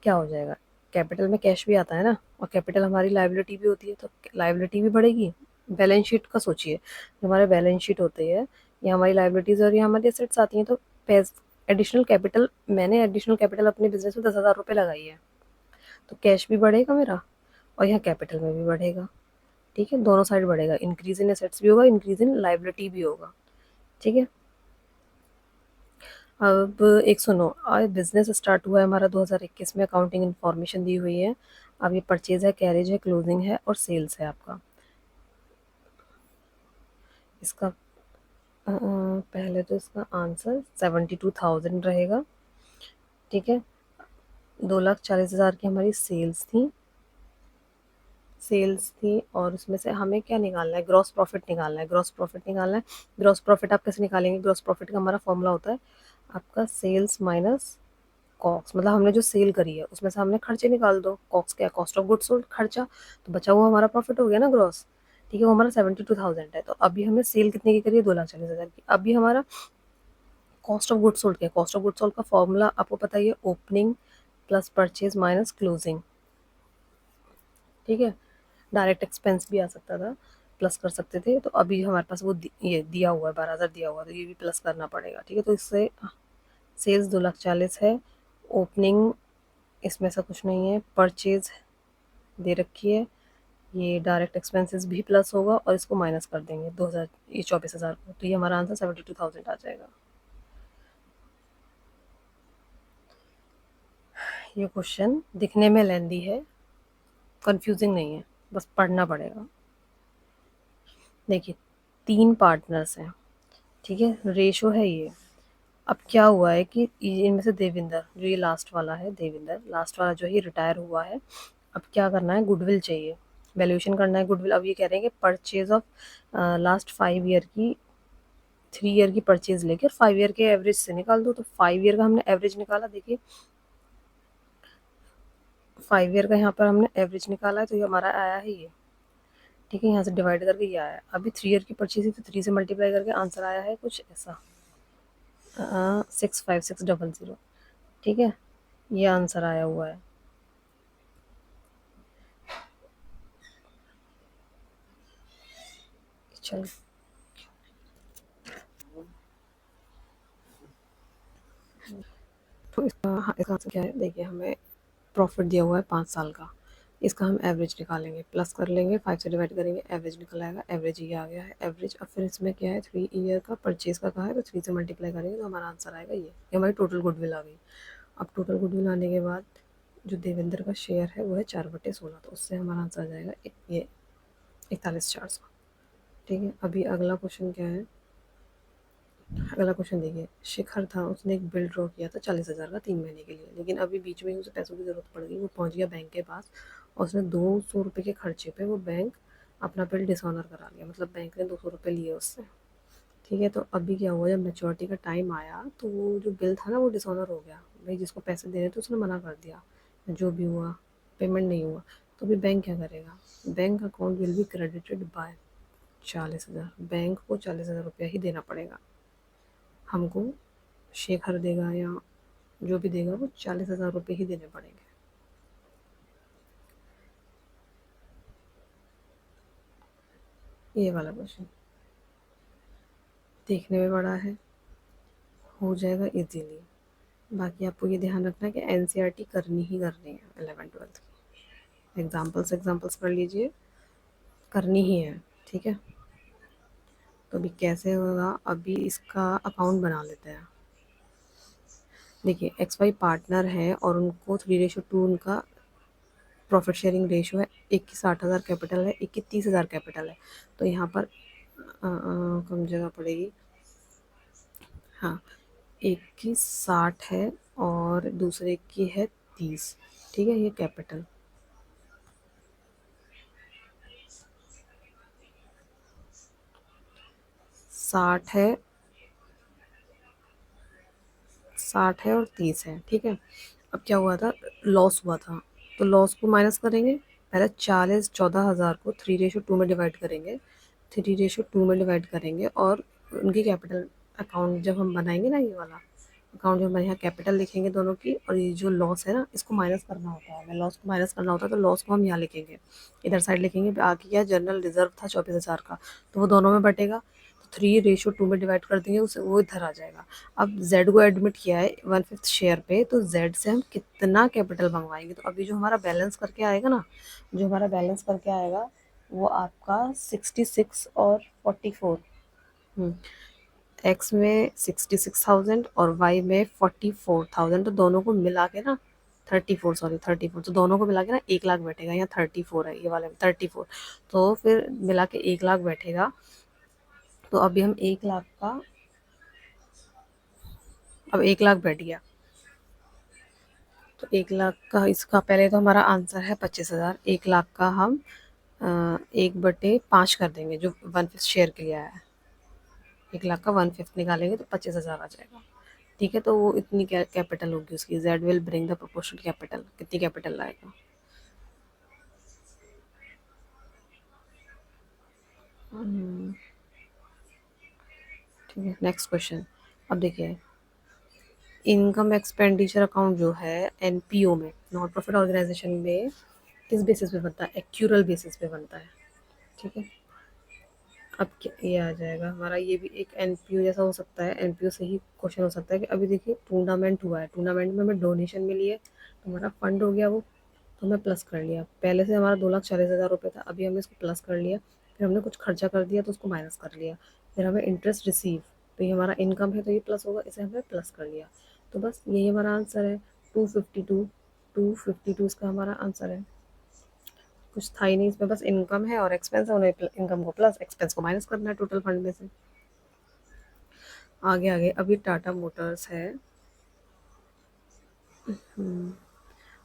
क्या हो जाएगा, कैपिटल में कैश भी आता है ना, और कैपिटल हमारी लाइबिलिटी भी होती है, तो लाइबिलिटी भी बढ़ेगी। बैलेंस शीट का सोचिए, जो हमारे बैलेंस शीट होती है, ये हमारी लाइबिलिटीज और ये हमारी एसेट्स आती हैं, तो एडिशनल कैपिटल, मैंने एडिशनल कैपिटल अपने बिजनेस में 10,000 रुपये लगाई है, तो कैश भी बढ़ेगा मेरा और यहाँ कैपिटल में भी बढ़ेगा। ठीक है, दोनों साइड बढ़ेगा, इंक्रीज इन एसेट्स भी होगा, इंक्रीज इन लाइबिलिटी भी होगा। ठीक है, अब एक सुनो, आज बिजनेस स्टार्ट हुआ है हमारा 2021 में, अकाउंटिंग इन्फॉर्मेशन दी हुई है। अब ये परचेज है, कैरेज है, क्लोजिंग है और सेल्स है आपका। इसका पहले तो इसका आंसर 72,000 रहेगा। ठीक है, 2,40,000 की हमारी सेल्स थी और उसमें से हमें क्या निकालना है, ग्रॉस प्रॉफिट निकालना है, ग्रॉस प्रॉफिट निकालना है। ग्रॉस प्रॉफिट आप कैसे निकालेंगे, ग्रॉस प्रॉफिट का हमारा फॉर्मूला होता है आपका सेल्स माइनस कॉस्ट, मतलब हमने जो सेल करी है उसमें से हमने खर्चे निकाल दो, कॉस्ट क्या है, कॉस्ट ऑफ गुड्स सोल्ड, खर्चा, तो बचा हुआ हमारा प्रॉफिट हो गया ना ग्रॉस। ठीक है, वो हमारा 72,000 है। तो अभी हमें सेल कितने की करी है, 2,40,000 की। अभी हमारा कॉस्ट ऑफ गुड्स सोल्ड क्या है, कॉस्ट ऑफ गुड्स सोल्ड का फॉर्मूला आपको पता ही है, opening plus purchase minus closing. ठीक है, डायरेक्ट एक्सपेंस भी आ सकता था, प्लस कर सकते थे, तो अभी हमारे पास वो ये दिया हुआ है, 12,000 दिया हुआ है, तो ये भी प्लस करना पड़ेगा। ठीक है, तो इससे सेल्स 2,40,000 है, ओपनिंग इसमें ऐसा कुछ नहीं है, परचेज दे रखी है, ये डायरेक्ट एक्सपेंसेस भी प्लस होगा और इसको माइनस कर देंगे 2,000, ये 24,000 को, तो ये हमारा आंसर 72,000 आ जाएगा। ये क्वेश्चन दिखने में लेंदी है, कंफ्यूजिंग नहीं है, बस पढ़ना पड़ेगा। देखिए 3 पार्टनर्स हैं, ठीक है, रेशो है ये। अब क्या हुआ है कि इनमें से देविंदर, जो ये लास्ट वाला है, देविंदर लास्ट वाला जो है, रिटायर हुआ है। अब क्या करना है, गुडविल चाहिए, वैल्यूएशन करना है गुडविल। अब ये कह रहे हैं कि परचेज ऑफ लास्ट 5 ईयर की, 3 ईयर की परचेज लेके 5 ईयर के एवरेज से निकाल दो। तो 5 ईयर का हमने एवरेज निकाला, देखिए 5 ईयर का यहाँ पर हमने एवरेज निकाला है, तो ये हमारा आया है ये। ठीक है, यहाँ से डिवाइड करके ये आया। अभी 3 ईयर की परचेज थी, तो 3 से मल्टीप्लाई करके आंसर आया है कुछ ऐसा, 65600। ठीक है, ये आंसर आया हुआ है। चल, तो इसका, हाँ, इसका आंसर क्या है, देखिए हमें प्रॉफिट दिया हुआ है 5 साल का, इसका हम एवरेज निकालेंगे, प्लस कर लेंगे, 5 से डिवाइड करेंगे, एवरेज निकल आएगा, एवरेज ये आ गया है एवरेज। अब फिर इसमें क्या है, 3 ईयर का परचेज का कहा है, तो 3 से मल्टीप्लाई करेंगे तो हमारा आंसर आएगा ये हमारी टोटल गुडविल आ गई। अब टोटल गुडविल आने के बाद जो देवेंद्र का शेयर है वो है 4/16, तो उससे हमारा आंसर आ जाएगा ये 41,400। ठीक है, अभी अगला क्वेश्चन क्या है, अगला क्वेश्चन देखिए, शिखर था, उसने एक बिल ड्रॉ किया था 40,000 का 3 महीने के लिए, लेकिन अभी बीच में ही उसे पैसों की ज़रूरत पड़ गई, वो पहुंच गया बैंक के पास और उसने 200 रुपये के खर्चे पे वो बैंक अपना बिल डिसऑनर करा लिया, मतलब बैंक ने 200 रुपये लिए उससे। ठीक है, तो अभी क्या हुआ, जब मेच्योरिटी का टाइम आया तो वो जो बिल था ना वो डिसऑनर हो गया, भाई जिसको पैसे देने थे उसने मना कर दिया, जो भी हुआ, पेमेंट नहीं हुआ। तो अभी बैंक क्या करेगा, bank account will be credited bye 40,000, bank को 40,000 रुपया ही देना पड़ेगा हमको, शेखर देगा या जो भी देगा वो 40,000 रुपये ही देने पड़ेंगे। ये वाला क्वेश्चन देखने में बड़ा है, हो जाएगा इजीली। बाकी आपको ये ध्यान रखना है कि एनसीईआरटी करनी ही करनी है 11th 12th की। एग्जाम्पल्स कर लीजिए, करनी ही है, ठीक है। तो अभी कैसे होगा, अभी इसका अकाउंट बना लेते हैं। देखिए एक्स वाई पार्टनर है और उनको 3:2 उनका प्रॉफिट शेयरिंग रेशियो है। एक की 60,000 कैपिटल है, एक की 30,000 कैपिटल है। तो यहाँ पर कम जगह पड़ेगी। हाँ, एक की 60 है और दूसरे की है 30, ठीक है। ये कैपिटल 60 है, 60 है और 30 है, ठीक है। अब क्या हुआ था, लॉस हुआ था, तो लॉस को माइनस करेंगे। पहले 14,000 को 3:2 में डिवाइड करेंगे, 3:2 में डिवाइड करेंगे और उनकी कैपिटल अकाउंट जब हम बनाएंगे ना, ये वाला अकाउंट जब हम यहाँ कैपिटल लिखेंगे दोनों की, और ये जो लॉस है ना इसको माइनस करना होता है, हमें लॉस को माइनस करना होता है, तो लॉस को हम यहाँ लिखेंगे, इधर साइड लिखेंगे। आगे क्या जनरल रिजर्व था 24,000 का, तो वो दोनों में बटेगा, तो 3:2 में डिवाइड कर देंगे उसे, वो इधर आ जाएगा। अब जेड को एडमिट किया है 1/5 शेयर पे, तो जेड से हम कितना कैपिटल मंगवाएंगे, तो अभी जो हमारा बैलेंस करके आएगा ना, जो हमारा बैलेंस करके आएगा वो आपका 66 और 44। एक्स में 66,000 और वाई में 44,000, तो दोनों को मिला के ना 34, सॉरी 34, तो दोनों को मिला के ना 1 लाख बैठेगा। यहाँ 34 है, ये वाले में 34, तो फिर मिला के 1 लाख बैठेगा। तो अभी हम 1 लाख का, अब 1 लाख बैठ गया, तो 1 लाख का इसका पहले तो हमारा आंसर है 25,000। 1 लाख का हम 1/5 कर देंगे, जो 1/5 शेयर के लिए आया है। 1 लाख का 1/5 निकालेंगे तो 25,000 आ जाएगा, ठीक है। तो वो इतनी कैपिटल होगी उसकी, Z will bring the proportional capital, कितनी कैपिटल लाएगा। ठीक है, नेक्स्ट क्वेश्चन। अब देखिए, इनकम एक्सपेंडिचर अकाउंट जो है एनपीओ में, नॉन प्रॉफिट ऑर्गेनाइजेशन में, किस बेसिस पे बनता है, एक्यूरल बेसिस पे बनता है, ठीक है। अब क्या ये आ जाएगा हमारा, ये भी एक एनपीओ जैसा हो सकता है, एनपीओ से ही क्वेश्चन हो सकता है कि अभी देखिए टूर्नामेंट हुआ है, टूर्नामेंट में हमें डोनेशन मिली है, तो हमारा फंड हो गया वो, तो हमने प्लस कर लिया। पहले से हमारा 2,40,000 रुपये था, अभी हमने इसको प्लस कर लिया। फिर हमने कुछ खर्चा कर दिया तो उसको माइनस कर लिया। फिर हमें इंटरेस्ट रिसीव, तो ये हमारा इनकम है, तो ये प्लस होगा, इसे हमने प्लस कर लिया। तो बस यही हमारा आंसर है, 252। 252 इसका हमारा आंसर है। कुछ था ही नहीं इसमें, बस इनकम है और एक्सपेंस है, उन्हें इनकम को प्लस एक्सपेंस को माइनस करना है टोटल फंड में से। आगे आगे अभी टाटा मोटर्स है।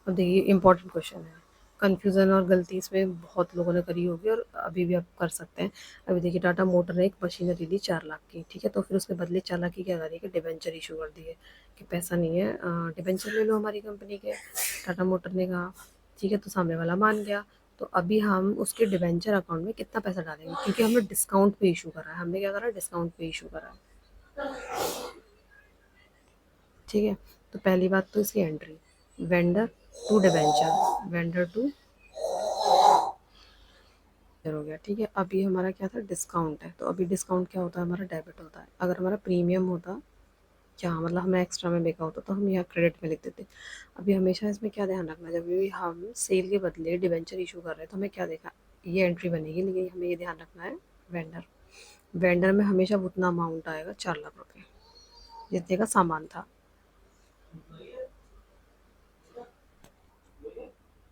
अब देखिए इंपॉर्टेंट क्वेश्चन है, कन्फ्यूज़न और गलती इसमें बहुत लोगों ने करी होगी और अभी भी आप कर सकते हैं। अभी देखिए टाटा मोटर ने एक मशीनरी ली 4 लाख की, ठीक है, तो फिर उसके बदले 4 लाख की क्या करी कि डिबेंचर इशू कर दिए कि पैसा नहीं है, डिबेंचर ले लो हमारी कंपनी के। टाटा मोटर ने कहा ठीक है, तो सामने वाला मान गया। तो अभी हम उसके डिबेंचर अकाउंट में कितना पैसा डालेंगे, क्योंकि हमने डिस्काउंट पे इशू करा है, हमने क्या करा, डिस्काउंट पे इशू करा है, ठीक है। तो पहली बात तो इसकी entry, vendor to debenture, vendor to हो गया, ठीक है। अभी हमारा क्या था, डिस्काउंट है, तो अभी डिस्काउंट क्या होता है, हमारा डेबिट होता है। अगर हमारा प्रीमियम होता, क्या मतलब हमें एक्स्ट्रा में बेचा होता, तो हम यहाँ क्रेडिट में लिख देते। अभी हमेशा इसमें क्या ध्यान रखना है, जब भी हम सेल के बदले डिबेंचर इशू कर रहे हैं, तो हमें क्या देखा, ये एंट्री बनेगी, लेकिन हमें ये ध्यान रखना है, वेंडर, वेंडर में हमेशा उतना अमाउंट आएगा 4 लाख रुपये, जितने का सामान था।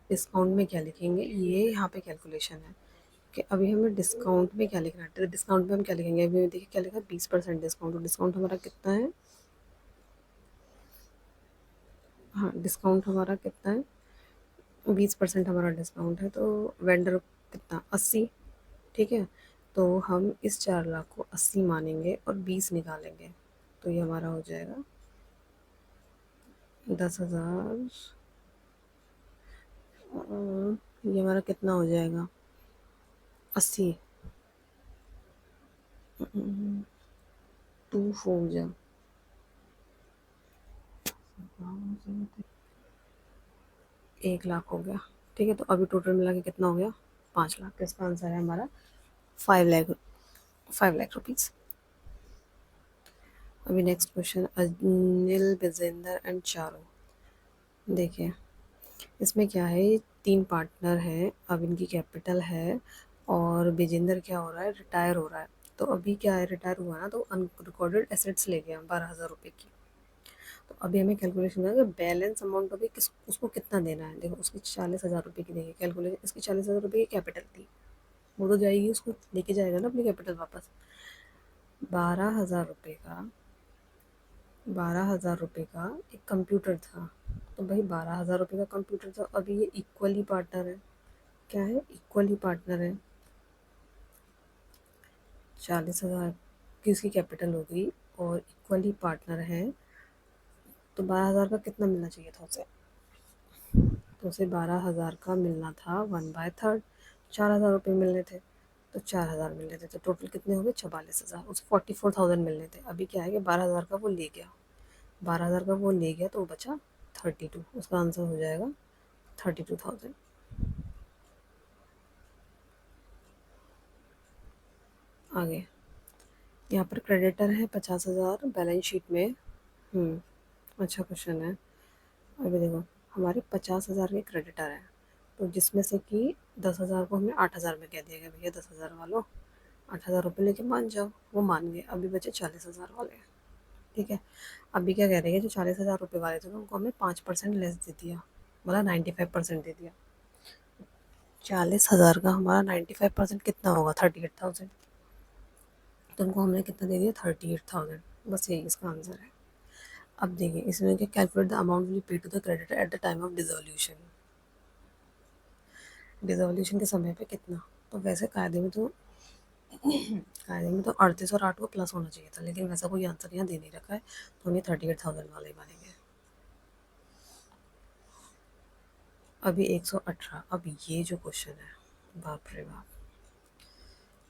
डिस्काउंट में क्या लिखेंगे, ये यहाँ पे कैलकुलेशन है कि अभी हमें डिस्काउंट में क्या लिखना है, तो डिस्काउंट में हम क्या लिखेंगे, अभी देखिए क्या लिखा है, 20% डिस्काउंट, तो डिस्काउंट हमारा कितना है, हाँ डिस्काउंट हमारा कितना है, 20% हमारा डिस्काउंट है, तो वेंडर कितना, 80, ठीक है। तो हम इस 4 लाख को 80 मानेंगे और 20 निकालेंगे, तो ये हमारा हो जाएगा 10,000। ये हमारा कितना हो जाएगा, 80, 2 4 जा 1 लाख हो गया, ठीक है। तो अभी टोटल मिला के कितना हो गया, 5 लाख। तो इसका आंसर है हमारा 5 लाख, 5 लाख रुपीज़। अभी next question, Anil, Vijender and Charu. देखिए इसमें क्या है, ये 3 पार्टनर हैं, अब इनकी कैपिटल है और विजेंदर क्या हो रहा है, रिटायर हो रहा है। तो अभी क्या है, रिटायर हुआ ना तो अनरिकॉर्डेड एसेट्स ले गया 12,000 रुपये की। तो अभी हमें कैलकुलेशन करना है कि बैलेंस अमाउंट अभी किस उसको कितना देना है। देखो उसकी 40,000 रुपये की देखिए कैलकुलेशन, इसकी 40,000 रुपये की कैपिटल थी, वो तो जाएगी, उसको लेके जाएगा ना अपनी कैपिटल वापस। 12,000 रुपये का 12,000 रुपये का एक कंप्यूटर था। तो भाई 12,000 रुपये का कंप्यूटर था, अभी ये इक्वली पार्टनर है। क्या है, इक्वली पार्टनर है। 40,000 की उसकी कैपिटल हो गई और इक्वली पार्टनर है। तो 12,000 का कितना मिलना चाहिए था उसे, तो उसे 12,000 का मिलना था 1/3। 4,000 रुपये मिलने थे, तो 4,000 मिलने थे, तो टोटल कितने हो गए, 44,000। उसे 44,000 मिलने थे। अभी क्या है कि 12,000 का वो ले गया, 12,000 का वो ले गया तो वो बचा 32। उसका आंसर हो जाएगा 32,000। आगे यहाँ पर क्रेडिटर है 50,000 बैलेंस शीट में। अच्छा क्वेश्चन है। अभी देखो हमारे 50,000 के क्रेडिटर हैं, तो जिसमें से कि 10,000 को हमने 8,000 में कह दिया गया, भैया 10,000 वालों 8,000 रुपये लेके मान जाओ। वो मान गए, अभी बचे 40,000 वाले। ठीक है, अभी क्या कह रहे हैं, जो 40,000 रुपये वाले थे ना उनको हमने 5% लेस दे दिया, मतलब 95% दे दिया। 40,000 का हमारा 95% कितना होगा, 38,000। तो उनको हमने कितना दे दिया, 38,000। बस यही इसका आंसर है। अब देखिए इसमें क्या, calculate the amount will pay to the creditor at the time of dissolution. Dissolution के समय पे कितना, तो वैसे कायदे में तो 38 और 8 को प्लस होना चाहिए था, लेकिन वैसा कोई आंसर यहाँ दे नहीं रखा है, तो हमें 38,000 वाले ही मानेंगे। अभी 118। अब ये जो क्वेश्चन है, बाप रे बाप,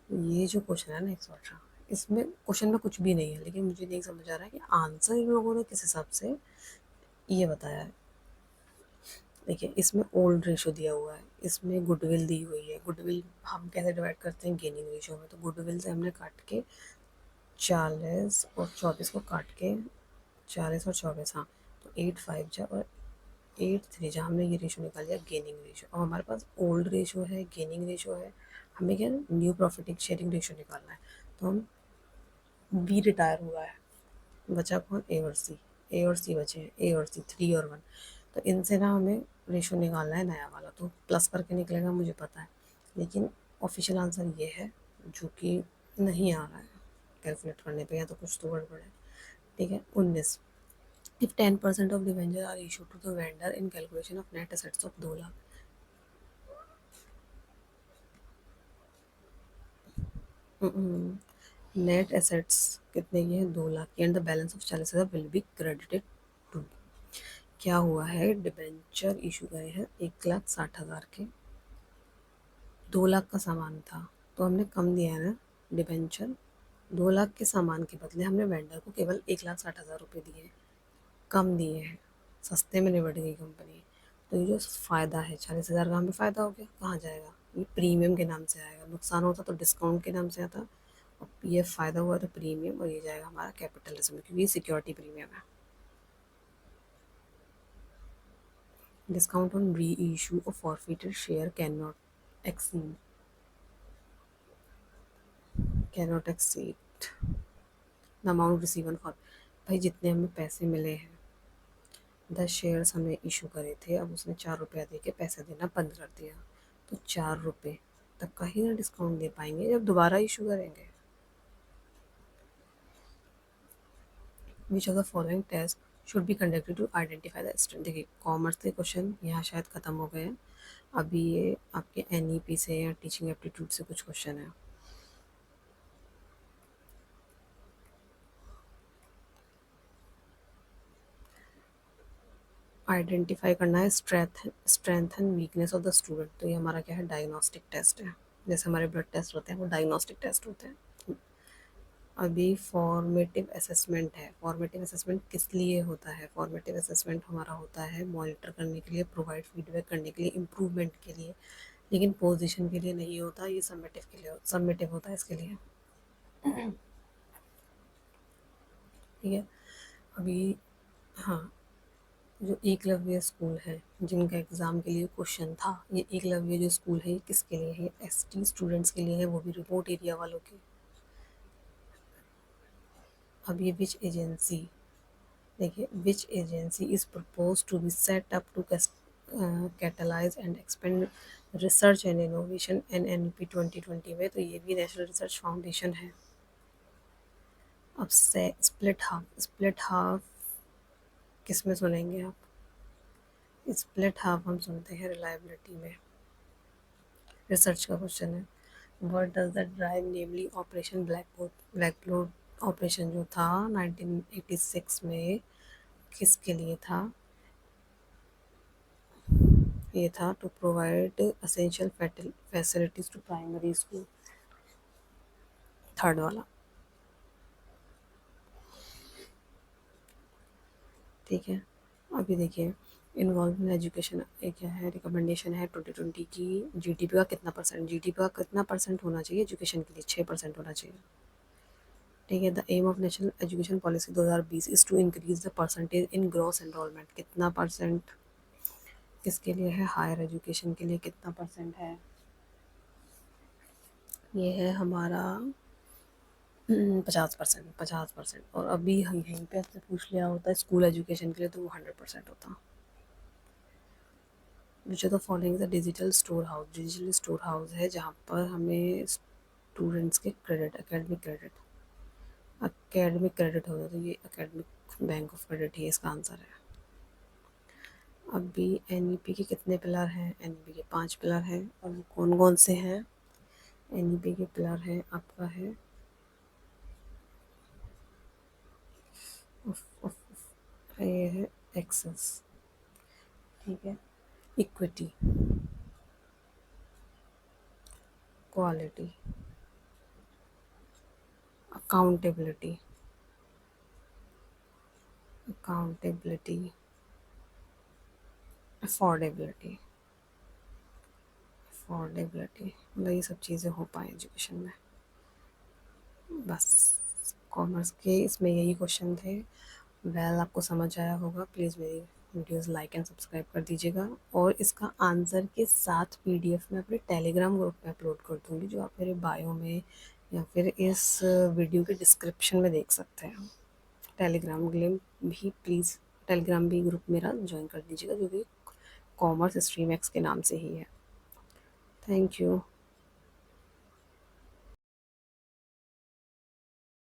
ये जो क्वेश्चन है ना 118, इसमें क्वेश्चन में कुछ भी नहीं है, लेकिन मुझे नहीं समझ आ रहा है कि आंसर इन लोगों ने किस हिसाब से ये बताया है। देखिए इसमें ओल्ड रेशो दिया हुआ है, इसमें गुडविल दी हुई है। गुडविल हम कैसे डिवाइड करते हैं, गेनिंग रेशो में। तो गुडविल से हमने काट के 40 और 24 को काट के, 40 और 24, हाँ, तो 8 5 जा और 8 3 जा, हमने ये रेशो निकाल लिया गेनिंग रेशो। और हमारे पास ओल्ड रेशो है, गेनिंग रेशो है, हमें क्या न्यू प्रॉफिट शेयरिंग रेशो निकालना है। तो हम बी रिटायर हुआ है, बचा कौन, ए और सी। ए और सी बचे हैं, ए और सी 3 और 1। तो इनसे ना हमें रेशो निकालना है नया वाला, तो प्लस करके निकलेगा मुझे पता है, लेकिन ऑफिशियल आंसर ये है जो कि नहीं आ रहा है कैलकुलेट करने पे, या तो कुछ तो गड़बड़ है। ठीक है, 19। If 10% of debenture are issue to the vendor in calculation of net assets of 2 lakh. Net assets कितने की है, 2 लाख की, and the balance of 40,000 will be credited to. क्या हुआ है, डिबेंचर इशू गए हैं 1,60,000 के, 2 लाख का सामान था, तो हमने कम दिया है ना डिबेंचर। 2 लाख के सामान के बदले हमने वेंडर को केवल 1,60,000 रुपये दिए, कम दिए हैं, सस्ते में निपट गई कंपनी। तो ये जो फ़ायदा है 40,000 का, हमें फ़ायदा हो गया, कहाँ जाएगा, ये प्रीमियम के नाम से आएगा। नुकसान होता तो डिस्काउंट के नाम से आता, और ये फ़ायदा हुआ तो प्रीमियम, और ये जाएगा हमारा कैपिटलिज्म, क्योंकि ये सिक्योरिटी प्रीमियम है। डिस्काउंट ऑन री इशू और forfeited share exceed can not exceed the amount receive on for. भाई जितने हमें पैसे मिले हैं, 10 शेयर्स हमें इशू करे थे, अब उसने 4 रुपया दे के पैसे देना बंद कर दिया, तो 4 रुपये तक का ही ना डिस्काउंट दे पाएंगे जब दोबारा इशू करेंगे। Which of the following test should be conducted to identify the student. देखिए कॉमर्स के क्वेश्चन यहाँ शायद ख़त्म हो गए हैं, अभी ये आपके NEP से या टीचिंग एप्टीट्यूड से कुछ क्वेश्चन है। आइडेंटिफाई करना है strength and weakness of the student. तो ये हमारा क्या है, डायग्नोस्टिक टेस्ट है, जैसे हमारे ब्लड टेस्ट होते हैं वो डायग्नोस्टिक टेस्ट होते हैं। अभी फॉर्मेटिव असेसमेंट है। फॉर्मेटिव असेसमेंट किस लिए होता है, फॉर्मेटिव असेसमेंट हमारा होता है मॉनिटर करने के लिए, प्रोवाइड फीडबैक करने के लिए, इम्प्रूवमेंट के लिए, लेकिन पोजीशन के लिए नहीं होता, ये सबमिटिव के लिए, सबमिटिव होता है इसके लिए। ठीक है। अभी हाँ, जो एकलव्य स्कूल है जिनका एग्ज़ाम के लिए क्वेश्चन था, ये एकलव्य जो स्कूल है ये किसके लिए है? एसटी स्टूडेंट्स के लिए है, वो भी रिमोट एरिया वालों के। अब ये विच एजेंसी, देखिए, which agency is propose to be set up to catalyse and expand research and innovation NNP 2020 में, तो ये भी नेशनल रिसर्च फाउंडेशन है। अब से स्प्लिट हाफ किस में सुनेंगे आप? स्प्लिट हाफ हम सुनते हैं रिलायबिलिटी में। रिसर्च का क्वेश्चन है, what does the drive namely operation black board operation जो था 1986 में, किसके लिए था? ये था to provide essential facilities to primary school. Third वाला, ठीक है। अभी देखिए, इन्वॉल्व इन एजुकेशन ये क्या है? रिकमेंडेशन है 2020 की। जीडीपी का कितना परसेंट, जीडीपी का कितना परसेंट होना चाहिए एजुकेशन के लिए? 6% होना चाहिए। ठीक है। The aim of national education policy 2020 is to increase the percentage in gross enrolment. कितना परसेंट किसके लिए है? हायर एजुकेशन के लिए कितना परसेंट है? ये है हमारा 50%। 50%। और अभी हम यहीं पे आपसे पूछ लिया होता है स्कूल एजुकेशन के लिए, तो वो 100% होता। विच of the following the digital store house? Digital store house है जहाँ पर हमें स्टूडेंट्स के क्रेडिट, एकेडमिक क्रेडिट होगा, तो ये एकेडमिक बैंक ऑफ क्रेडिट ही इसका आंसर है। अभी एनईपी के कितने पिलर हैं? एनईपी के 5 पिलर हैं। और वो कौन कौन से हैं? एनईपी के पिलर हैं आपका है, ये है एक्सेस, ठीक है, इक्विटी, क्वालिटी, अकाउंटेबिलिटी, अफोर्डेबिलिटी, मतलब ये सब चीज़ें हो पाए एजुकेशन में। बस कॉमर्स के इसमें यही क्वेश्चन थे। आपको समझ आया होगा। प्लीज़ मेरी वीडियोस लाइक एंड सब्सक्राइब कर दीजिएगा, और इसका आंसर के साथ पीडीएफ में अपने टेलीग्राम ग्रुप में अपलोड कर दूँगी, जो आप मेरे बायो में या फिर इस वीडियो के डिस्क्रिप्शन में देख सकते हैं। टेलीग्राम लिंक भी प्लीज़, टेलीग्राम भी ग्रुप मेरा ज्वाइन कर दीजिएगा, जो कि कॉमर्स स्ट्रीम एक्स के नाम से ही है। Thank you.